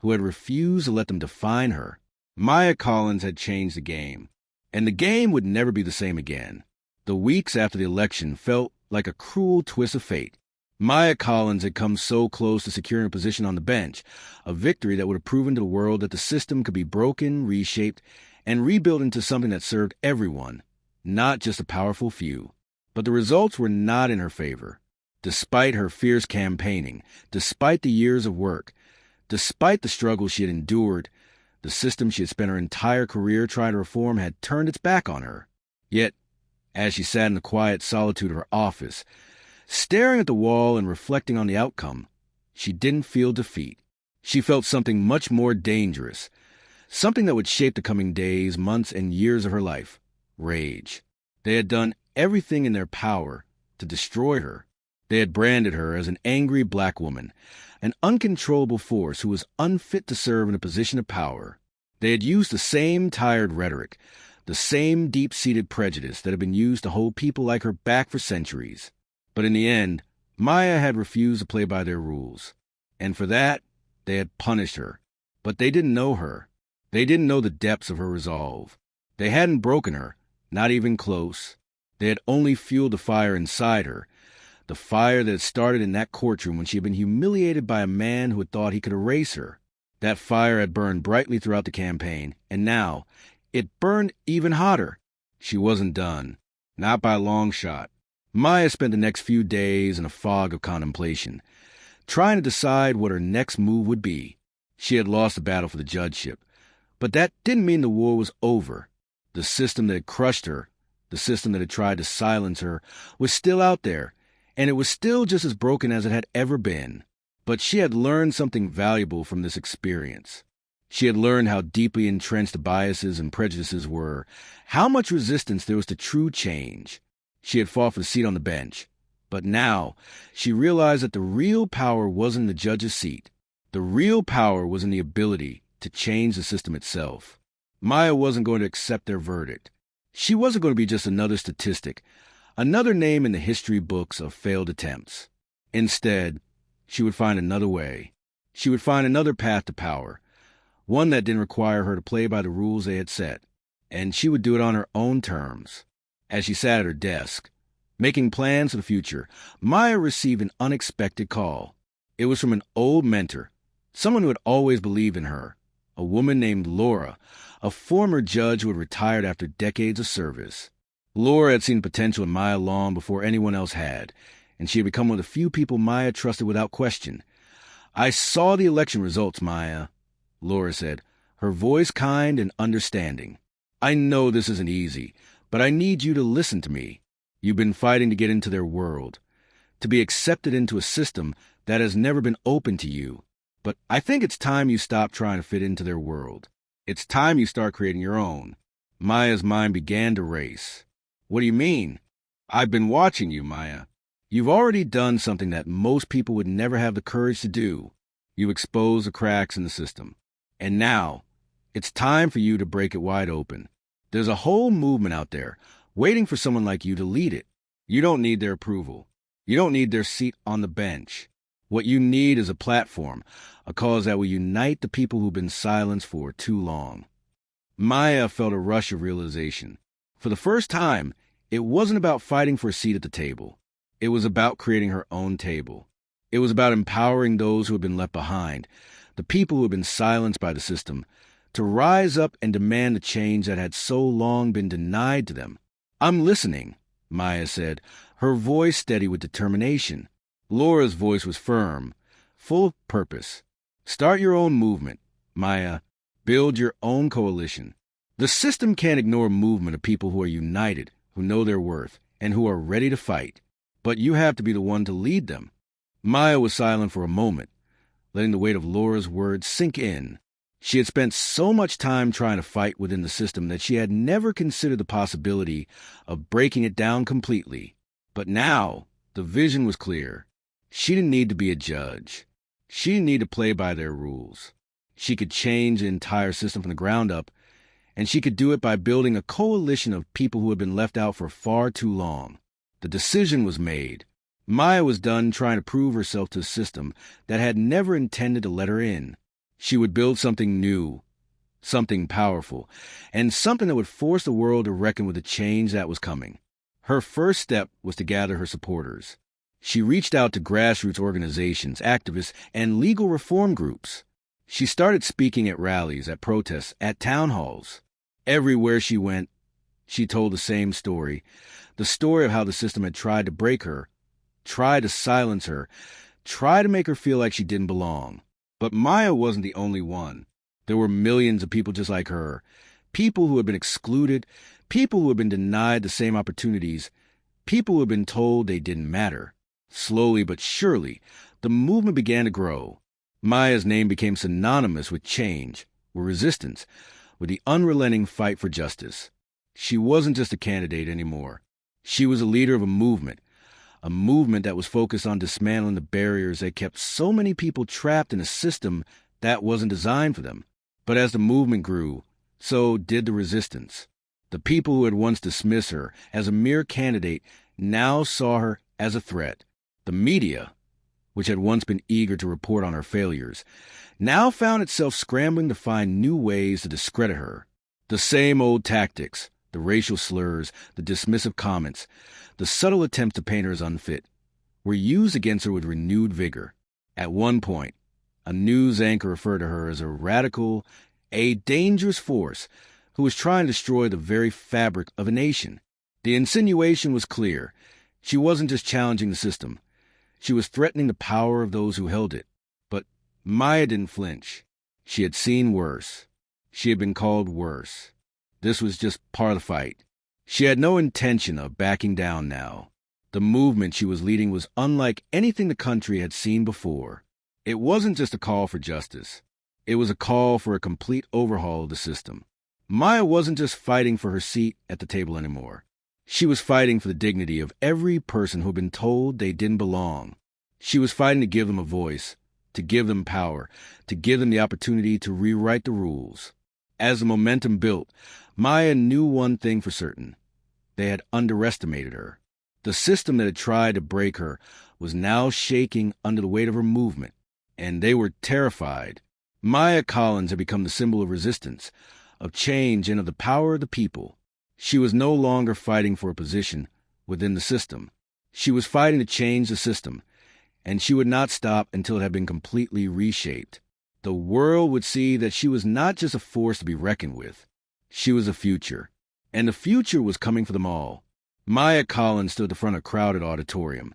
who had refused to let them define her. Maya Collins had changed the game, and the game would never be the same again. The weeks after the election felt like a cruel twist of fate. Maya Collins had come so close to securing a position on the bench, a victory that would have proven to the world that the system could be broken, reshaped, and rebuilt into something that served everyone, not just a powerful few. But the results were not in her favor. Despite her fierce campaigning, despite the years of work, despite the struggles she had endured, the system she had spent her entire career trying to reform had turned its back on her. Yet, as she sat in the quiet solitude of her office, staring at the wall and reflecting on the outcome, she didn't feel defeat. She felt something much more dangerous, something that would shape the coming days, months, and years of her life: rage. They had done everything in their power to destroy her. They had branded her as an angry black woman, an uncontrollable force who was unfit to serve in a position of power. They had used the same tired rhetoric, the same deep-seated prejudice that had been used to hold people like her back for centuries. But in the end, Maya had refused to play by their rules. And for that, they had punished her. But they didn't know her. They didn't know the depths of her resolve. They hadn't broken her, not even close. They had only fueled the fire inside her, the fire that had started in that courtroom when she had been humiliated by a man who had thought he could erase her. That fire had burned brightly throughout the campaign, and now it burned even hotter. She wasn't done. Not by a long shot. Maya spent the next few days in a fog of contemplation, trying to decide what her next move would be. She had lost the battle for the judgeship, but that didn't mean the war was over. The system that had crushed her, the system that had tried to silence her, was still out there, and it was still just as broken as it had ever been. But she had learned something valuable from this experience. She had learned how deeply entrenched the biases and prejudices were, how much resistance there was to true change. She had fought for the seat on the bench, But now, she realized that the real power wasn't in the judge's seat. The real power was in the ability to change the system itself. Maya wasn't going to accept their verdict. She wasn't going to be just another statistic, another name in the history books of failed attempts. Instead, she would find another way. She would find another path to power, one that didn't require her to play by the rules they had set. And she would do it on her own terms. As she sat at her desk, making plans for the future, Maya received an unexpected call. It was from an old mentor, someone who had always believed in her, a woman named Laura, a former judge who had retired after decades of service. Laura had seen potential in Maya long before anyone else had, and she had become one of the few people Maya trusted without question. "I saw the election results, Maya," Laura said, her voice kind and understanding. "I know this isn't easy, but I need you to listen to me. You've been fighting to get into their world, to be accepted into a system that has never been open to you. But I think it's time you stop trying to fit into their world. It's time you start creating your own." Maya's mind began to race. "What do you mean?" "I've been watching you, Maya. You've already done something that most people would never have the courage to do. You exposed the cracks in the system. And now, it's time for you to break it wide open. There's a whole movement out there, waiting for someone like you to lead it. You don't need their approval. You don't need their seat on the bench. What you need is a platform, a cause that will unite the people who've been silenced for too long." Maya felt a rush of realization. For the first time, it wasn't about fighting for a seat at the table. It was about creating her own table. It was about empowering those who had been left behind, the people who had been silenced by the system, to rise up and demand the change that had so long been denied to them. "I'm listening," Maya said, her voice steady with determination. Laura's voice was firm, full of purpose. "Start your own movement, Maya. Build your own coalition. The system can't ignore a movement of people who are united, who know their worth, and who are ready to fight. But you have to be the one to lead them." Maya was silent for a moment, letting the weight of Laura's words sink in. She had spent so much time trying to fight within the system that she had never considered the possibility of breaking it down completely. But now, the vision was clear. She didn't need to be a judge. She didn't need to play by their rules. She could change the entire system from the ground up, and she could do it by building a coalition of people who had been left out for far too long. The decision was made. Maya was done trying to prove herself to a system that had never intended to let her in. She would build something new, something powerful, and something that would force the world to reckon with the change that was coming. Her first step was to gather her supporters. She reached out to grassroots organizations, activists, and legal reform groups. She started speaking at rallies, at protests, at town halls. Everywhere she went, she told the same story, the story of how the system had tried to break her, tried to silence her, tried to make her feel like she didn't belong. But Maya wasn't the only one. There were millions of people just like her, people who had been excluded, people who had been denied the same opportunities, people who had been told they didn't matter. Slowly but surely, the movement began to grow. Maya's name became synonymous with change, with resistance, with the unrelenting fight for justice. She wasn't just a candidate anymore. She was a leader of a movement that was focused on dismantling the barriers that kept so many people trapped in a system that wasn't designed for them. But as the movement grew, so did the resistance. The people who had once dismissed her as a mere candidate now saw her as a threat. The media, which had once been eager to report on her failures, now found itself scrambling to find new ways to discredit her. The same old tactics, the racial slurs, the dismissive comments, the subtle attempts to paint her as unfit, were used against her with renewed vigor. At one point, a news anchor referred to her as a radical, a dangerous force who was trying to destroy the very fabric of a nation. The insinuation was clear. She wasn't just challenging the system. She was threatening the power of those who held it. But Maya didn't flinch. She had seen worse. She had been called worse. This was just part of the fight. She had no intention of backing down now. The movement she was leading was unlike anything the country had seen before. It wasn't just a call for justice. It was a call for a complete overhaul of the system. Maya wasn't just fighting for her seat at the table anymore. She was fighting for the dignity of every person who had been told they didn't belong. She was fighting to give them a voice, to give them power, to give them the opportunity to rewrite the rules. As the momentum built, Maya knew one thing for certain. They had underestimated her. The system that had tried to break her was now shaking under the weight of her movement, and they were terrified. Maya Collins had become the symbol of resistance, of change, and of the power of the people. She was no longer fighting for a position within the system. She was fighting to change the system, and she would not stop until it had been completely reshaped. The world would see that she was not just a force to be reckoned with. She was a future, and the future was coming for them all. Maya Collins stood at the front of a crowded auditorium,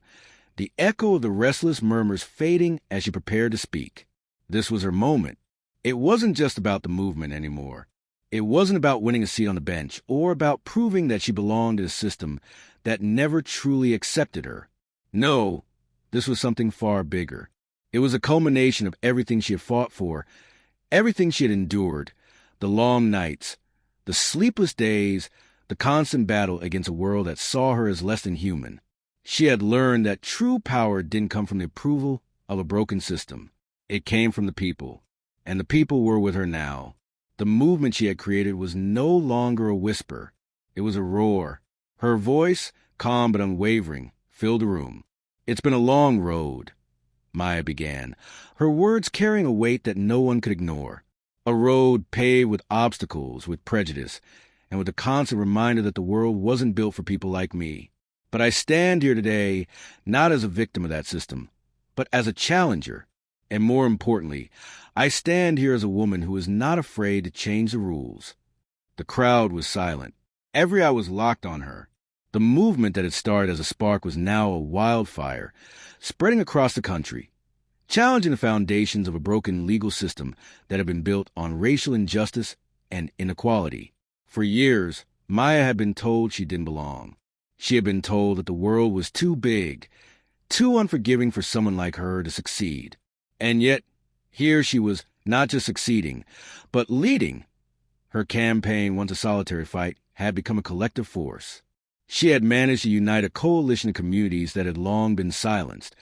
the echo of the restless murmurs fading as she prepared to speak. This was her moment. It wasn't just about the movement anymore. It wasn't about winning a seat on the bench or about proving that she belonged to a system that never truly accepted her. No, this was something far bigger. It was a culmination of everything she had fought for, everything she had endured, the long nights, the sleepless days, the constant battle against a world that saw her as less than human. She had learned that true power didn't come from the approval of a broken system. It came from the people, and the people were with her now. The movement she had created was no longer a whisper. It was a roar. Her voice, calm but unwavering, filled the room. "It's been a long road," Maya began, her words carrying a weight that no one could ignore. A road paved with obstacles, with prejudice, and with the constant reminder that the world wasn't built for people like me. But I stand here today not as a victim of that system, but as a challenger. And more importantly, I stand here as a woman who is not afraid to change the rules. The crowd was silent. Every eye was locked on her. The movement that had started as a spark was now a wildfire, spreading across the country, challenging the foundations of a broken legal system that had been built on racial injustice and inequality. For years, Maya had been told she didn't belong. She had been told that the world was too big, too unforgiving for someone like her to succeed. And yet, here she was not just succeeding, but leading. Her campaign, once a solitary fight, had become a collective force. She had managed to unite a coalition of communities that had long been silenced,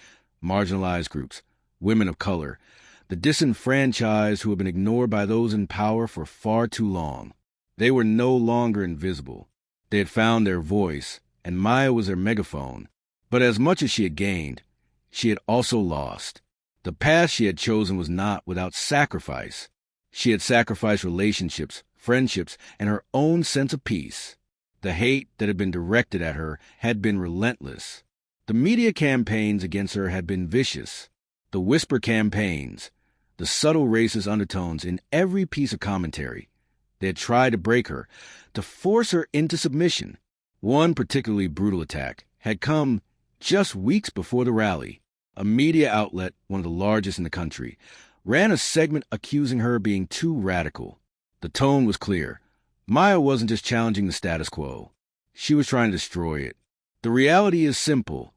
marginalized groups, women of color, the disenfranchised who had been ignored by those in power for far too long. They were no longer invisible. They had found their voice, and Maya was their megaphone. But as much as she had gained, she had also lost. The path she had chosen was not without sacrifice. She had sacrificed relationships, friendships, and her own sense of peace. The hate that had been directed at her had been relentless. The media campaigns against her had been vicious. The whisper campaigns, the subtle racist undertones in every piece of commentary. They had tried to break her, to force her into submission. One particularly brutal attack had come just weeks before the rally. A media outlet, one of the largest in the country, ran a segment accusing her of being too radical. The tone was clear. Maya wasn't just challenging the status quo. She was trying to destroy it. The reality is simple,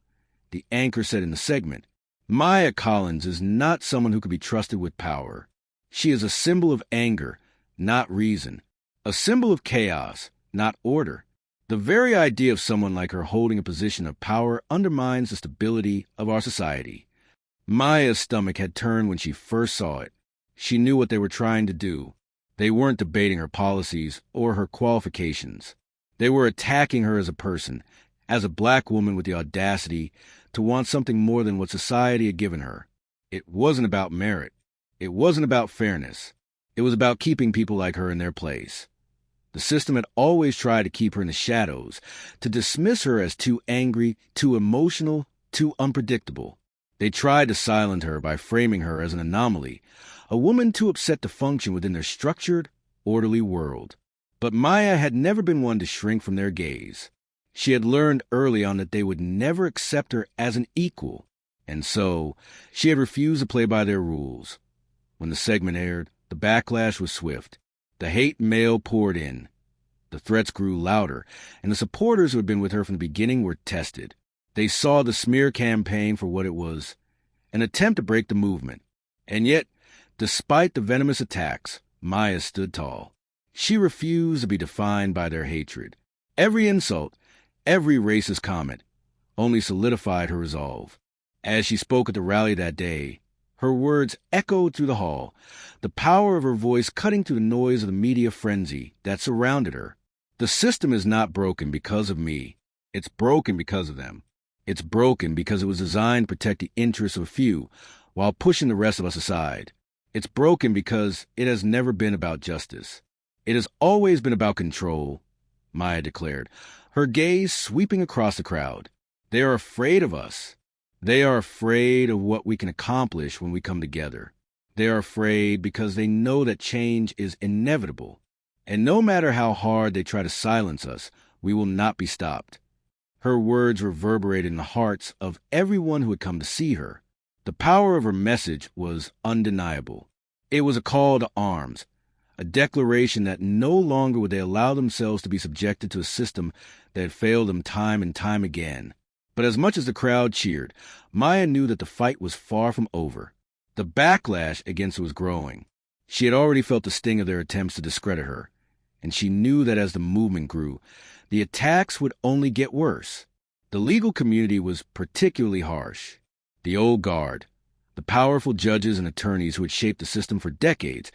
the anchor said in the segment. Maya Collins is not someone who could be trusted with power. She is a symbol of anger, not reason. A symbol of chaos, not order. The very idea of someone like her holding a position of power undermines the stability of our society. Maya's stomach had turned when she first saw it. She knew what they were trying to do. They weren't debating her policies or her qualifications. They were attacking her as a person, as a black woman with the audacity to want something more than what society had given her. It wasn't about merit. It wasn't about fairness. It was about keeping people like her in their place. The system had always tried to keep her in the shadows, to dismiss her as too angry, too emotional, too unpredictable. They tried to silence her by framing her as an anomaly, a woman too upset to function within their structured, orderly world. But Maya had never been one to shrink from their gaze. She had learned early on that they would never accept her as an equal, and so she had refused to play by their rules. When the segment aired, the backlash was swift. The hate mail poured in. The threats grew louder, and the supporters who had been with her from the beginning were tested. They saw the smear campaign for what it was, an attempt to break the movement. And yet, despite the venomous attacks, Maya stood tall. She refused to be defined by their hatred. Every insult, Every racist comment only solidified her resolve. As she spoke at the rally that day, her words echoed through the hall, the power of her voice cutting through the noise of the media frenzy that surrounded her. The system is not broken because of me. It's broken because of them. It's broken because it was designed to protect the interests of a few while pushing the rest of us aside. It's broken because it has never been about justice. It has always been about control, Maya declared, her gaze sweeping across the crowd. They are afraid of us. They are afraid of what we can accomplish when we come together. They are afraid because they know that change is inevitable. And no matter how hard they try to silence us, we will not be stopped. Her words reverberated in the hearts of everyone who had come to see her. The power of her message was undeniable. It was a call to arms, a declaration that no longer would they allow themselves to be subjected to a system that had failed them time and time again. But as much as the crowd cheered, Maya knew that the fight was far from over. The backlash against her was growing. She had already felt the sting of their attempts to discredit her, and she knew that as the movement grew, the attacks would only get worse. The legal community was particularly harsh. The old guard, the powerful judges and attorneys who had shaped the system for decades,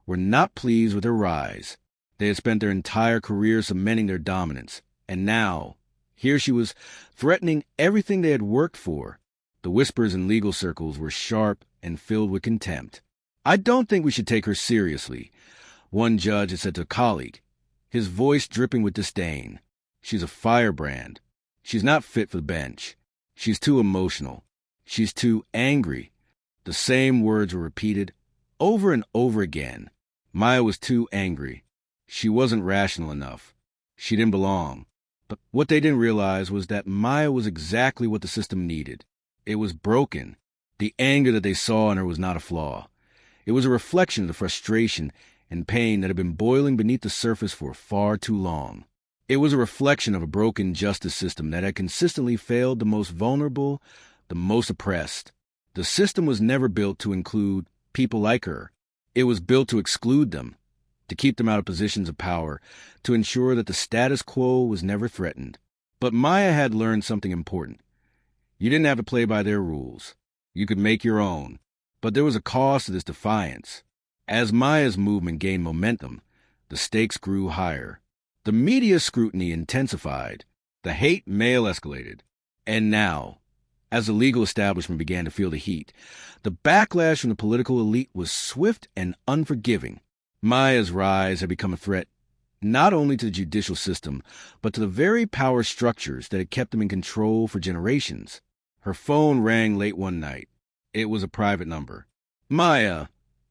were not pleased with her rise. They had spent their entire career cementing their dominance, and now, here she was, threatening everything they had worked for. The whispers in legal circles were sharp and filled with contempt. "I don't think we should take her seriously," one judge had said to a colleague, his voice dripping with disdain. "She's a firebrand. She's not fit for the bench. She's too emotional. She's too angry." The same words were repeated over and over again. Maya was too angry. She wasn't rational enough. She didn't belong. But what they didn't realize was that Maya was exactly what the system needed. It was broken. The anger that they saw in her was not a flaw. It was a reflection of the frustration and pain that had been boiling beneath the surface for far too long. It was a reflection of a broken justice system that had consistently failed the most vulnerable, the most oppressed. The system was never built to include people like her. It was built to exclude them, to keep them out of positions of power, to ensure that the status quo was never threatened. But Maya had learned something important. You didn't have to play by their rules. You could make your own. But there was a cost to this defiance. As Maya's movement gained momentum, the stakes grew higher. The media scrutiny intensified. The hate mail escalated. And now, as the legal establishment began to feel the heat, the backlash from the political elite was swift and unforgiving. Maya's rise had become a threat not only to the judicial system, but to the very power structures that had kept them in control for generations. Her phone rang late one night. It was a private number. "Maya,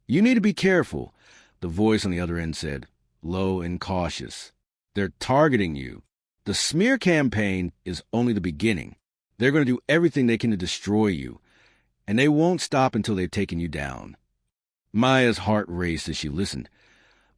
you need to be careful," the voice on the other end said, low and cautious. "They're targeting you. The smear campaign is only the beginning. They're going to do everything they can to destroy you, and they won't stop until they've taken you down." Maya's heart raced as she listened,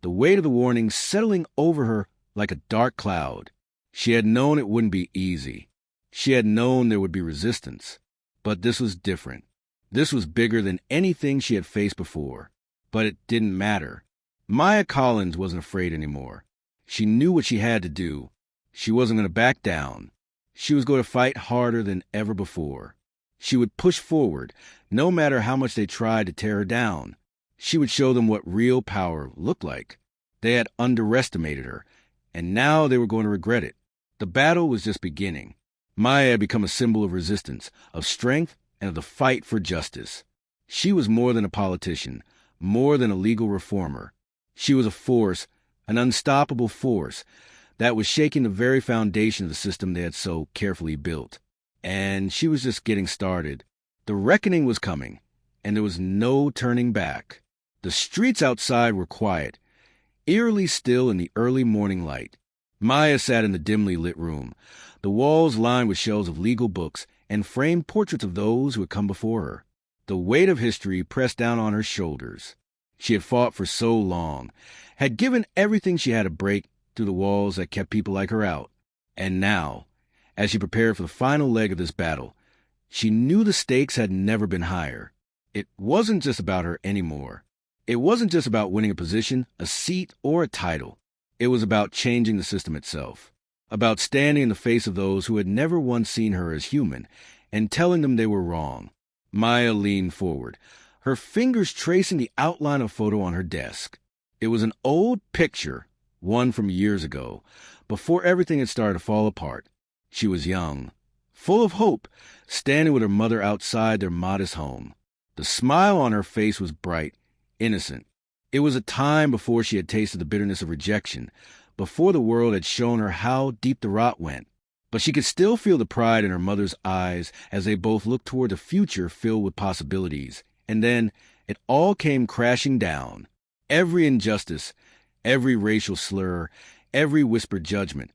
the weight of the warning settling over her like a dark cloud. She had known it wouldn't be easy. She had known there would be resistance. But this was different. This was bigger than anything she had faced before. But it didn't matter. Maya Collins wasn't afraid anymore. She knew what she had to do. She wasn't going to back down. She was going to fight harder than ever before. She would push forward, no matter how much they tried to tear her down. She would show them what real power looked like. They had underestimated her, and now they were going to regret it. The battle was just beginning. Maya had become a symbol of resistance, of strength, and of the fight for justice. She was more than a politician, more than a legal reformer. She was a force, an unstoppable force, that was shaking the very foundation of the system they had so carefully built. And she was just getting started. The reckoning was coming, and there was no turning back. The streets outside were quiet, eerily still in the early morning light. Maya sat in the dimly lit room, the walls lined with shelves of legal books and framed portraits of those who had come before her. The weight of history pressed down on her shoulders. She had fought for so long, had given everything she had to break through the walls that kept people like her out. And now, as she prepared for the final leg of this battle, she knew the stakes had never been higher. It wasn't just about her anymore. It wasn't just about winning a position, a seat, or a title. It was about changing the system itself. about standing in the face of those who had never once seen her as human and telling them they were wrong. Maya leaned forward, her fingers tracing the outline of a photo on her desk. It was an old picture, one from years ago, before everything had started to fall apart. She was young, full of hope, standing with her mother outside their modest home. The smile on her face was bright, innocent. It was a time before she had tasted the bitterness of rejection, before the world had shown her how deep the rot went. But she could still feel the pride in her mother's eyes as they both looked toward a future filled with possibilities. And then it all came crashing down. Every injustice, every racial slur, every whispered judgment.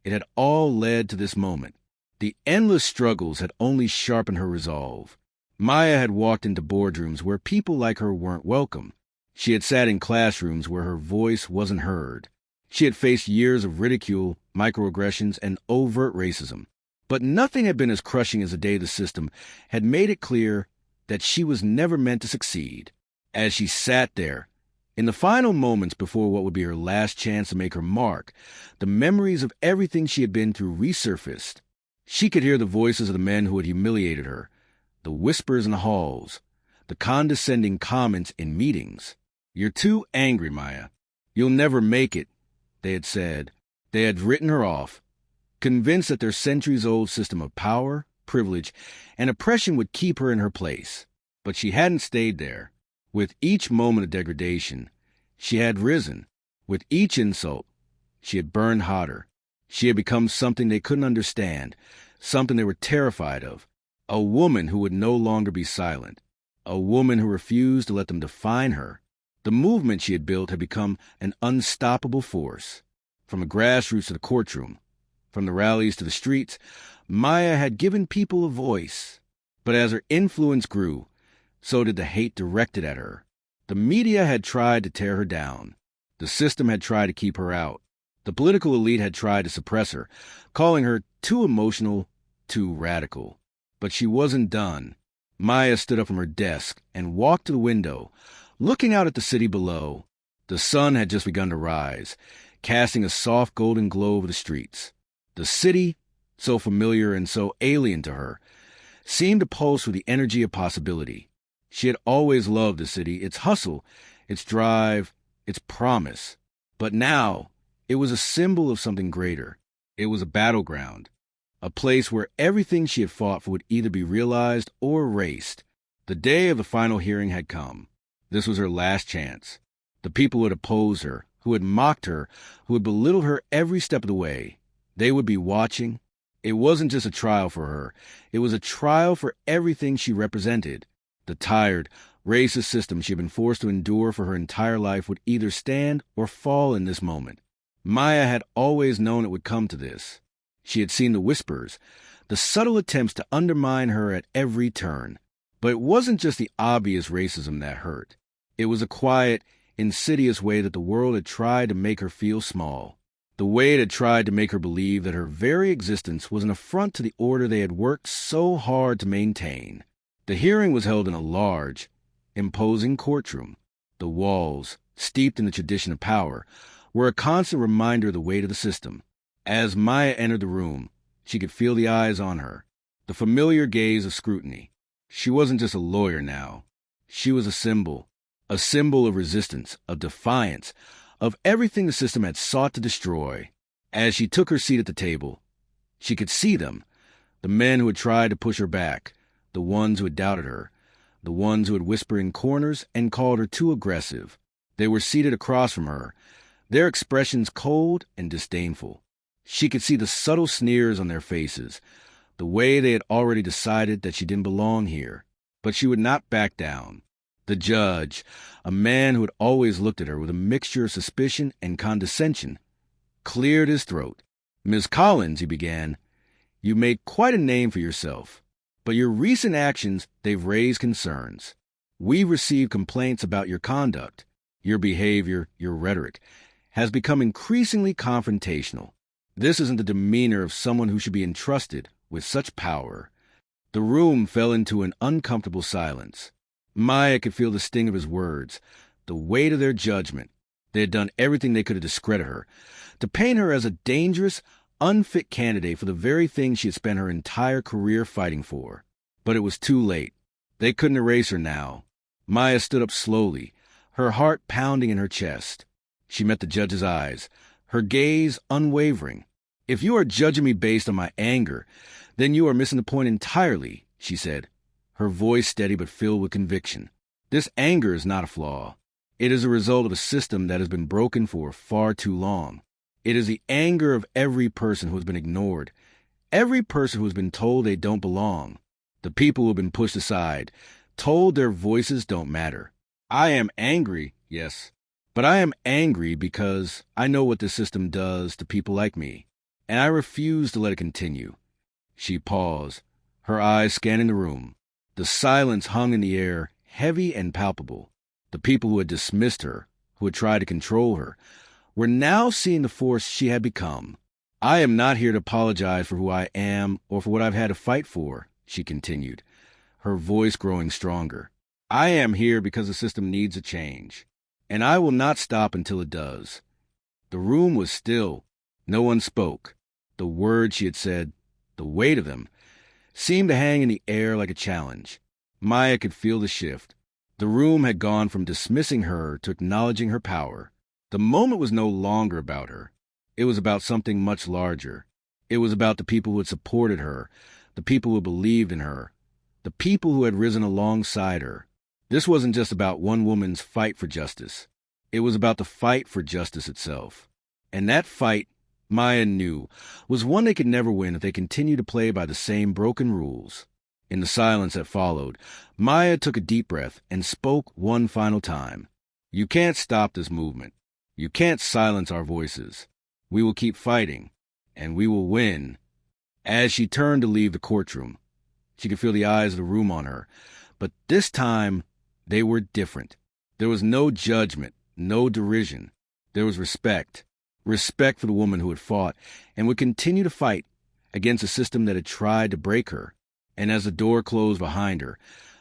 It had all led to this moment. The endless struggles had only sharpened her resolve. Maya had walked into boardrooms where people like her weren't welcome. She had sat in classrooms where her voice wasn't heard. She had faced years of ridicule, microaggressions, and overt racism. But nothing had been as crushing as the day the system had made it clear that she was never meant to succeed. As she sat there, in the final moments before what would be her last chance to make her mark, the memories of everything she had been through resurfaced. She could hear the voices of the men who had humiliated her, the whispers in the halls, the condescending comments in meetings. "You're too angry, Maya. You'll never make it," they had said. They had written her off, convinced that their centuries-old system of power, privilege, and oppression would keep her in her place. But she hadn't stayed there. With each moment of degradation, she had risen. With each insult, she had burned hotter. She had become something they couldn't understand, something they were terrified of. A woman who would no longer be silent. A woman who refused to let them define her. The movement she had built had become an unstoppable force. From the grassroots to the courtroom, from the rallies to the streets, Maya had given people a voice. But as her influence grew, so did the hate directed at her. The media had tried to tear her down. The system had tried to keep her out. The political elite had tried to suppress her, calling her too emotional, too radical. But she wasn't done. Maya stood up from her desk and walked to the window, looking out at the city below. The sun had just begun to rise, casting a soft golden glow over the streets. The city, so familiar and so alien to her, seemed to pulse with the energy of possibility. She had always loved the city, its hustle, its drive, its promise. But now, it was a symbol of something greater. It was a battleground, a place where everything she had fought for would either be realized or erased. The day of the final hearing had come. This was her last chance. The people who had opposed her, who had mocked her, who had belittled her every step of the way, they would be watching. It wasn't just a trial for her. It was a trial for everything she represented. The tired, racist system she had been forced to endure for her entire life would either stand or fall in this moment. Maya had always known it would come to this. She had seen the whispers, the subtle attempts to undermine her at every turn. But it wasn't just the obvious racism that hurt. It was a quiet, insidious way that the world had tried to make her feel small. The way it had tried to make her believe that her very existence was an affront to the order they had worked so hard to maintain. The hearing was held in a large, imposing courtroom. The walls, steeped in the tradition of power, were a constant reminder of the weight of the system. As Maya entered the room, she could feel the eyes on her, the familiar gaze of scrutiny. She wasn't just a lawyer now. She was a symbol of resistance, of defiance, of everything the system had sought to destroy. As she took her seat at the table, she could see them, the men who had tried to push her back, the ones who had doubted her, the ones who had whispered in corners and called her too aggressive. They were seated across from her, their expressions cold and disdainful. She could see the subtle sneers on their faces, the way they had already decided that she didn't belong here. But she would not back down. The judge, a man who had always looked at her with a mixture of suspicion and condescension, cleared his throat. "Ms. Collins," he began, "you made quite a name for yourself. But your recent actions, they've raised concerns. We've received complaints about your conduct. Your behavior, your rhetoric, has become increasingly confrontational. This isn't the demeanor of someone who should be entrusted with such power." The room fell into an uncomfortable silence. Maya could feel the sting of his words, the weight of their judgment. They had done everything they could to discredit her, to paint her as a dangerous, unfit candidate for the very thing she had spent her entire career fighting for. But it was too late. They couldn't erase her now. Maya stood up slowly, her heart pounding in her chest. She met the judge's eyes, her gaze unwavering. "If you are judging me based on my anger, then you are missing the point entirely," she said, her voice steady but filled with conviction. "This anger is not a flaw. It is a result of a system that has been broken for far too long. It is the anger of every person who has been ignored, every person who has been told they don't belong, the people who have been pushed aside, told their voices don't matter. I am angry, yes, but I am angry because I know what this system does to people like me, and I refuse to let it continue." She paused, her eyes scanning the room. The silence hung in the air, heavy and palpable. The people who had dismissed her, who had tried to control her, were now seeing the force she had become. "I am not here to apologize for who I am or for what I've had to fight for," she continued, her voice growing stronger. "I am here because the system needs a change, and I will not stop until it does." The room was still. No one spoke. The words she had said, the weight of them, seemed to hang in the air like a challenge. Maya could feel the shift. The room had gone from dismissing her to acknowledging her power. The moment was no longer about her. It was about something much larger. It was about the people who had supported her, the people who believed in her, the people who had risen alongside her. This wasn't just about one woman's fight for justice. It was about the fight for justice itself. And that fight, Maya knew, was one they could never win if they continued to play by the same broken rules. In the silence that followed, Maya took a deep breath and spoke one final time. "You can't stop this movement. You can't silence our voices. We will keep fighting, and we will win." As she turned to leave the courtroom, she could feel the eyes of the room on her, but this time they were different. There was no judgment, no derision. There was respect. Respect for the woman who had fought and would continue to fight against a system that had tried to break her. And as the door closed behind her,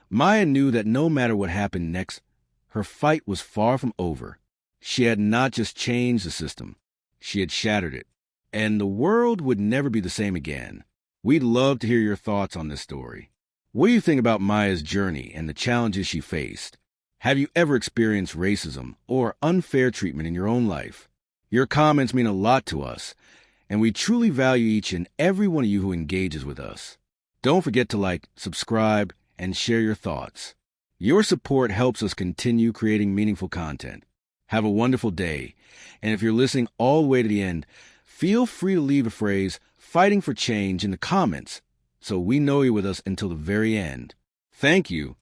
Maya knew that no matter what happened next, her fight was far from over. She had not just changed the system, she had shattered it. And the world would never be the same again. We'd love to hear your thoughts on this story. What do you think about Maya's journey and the challenges she faced? Have you ever experienced racism or unfair treatment in your own life? Your comments mean a lot to us, and we truly value each and every one of you who engages with us. Don't forget to like, subscribe, and share your thoughts. Your support helps us continue creating meaningful content. Have a wonderful day, and if you're listening all the way to the end, feel free to leave a phrase, "Fighting for Change," in the comments, so we know you're with us until the very end. Thank you,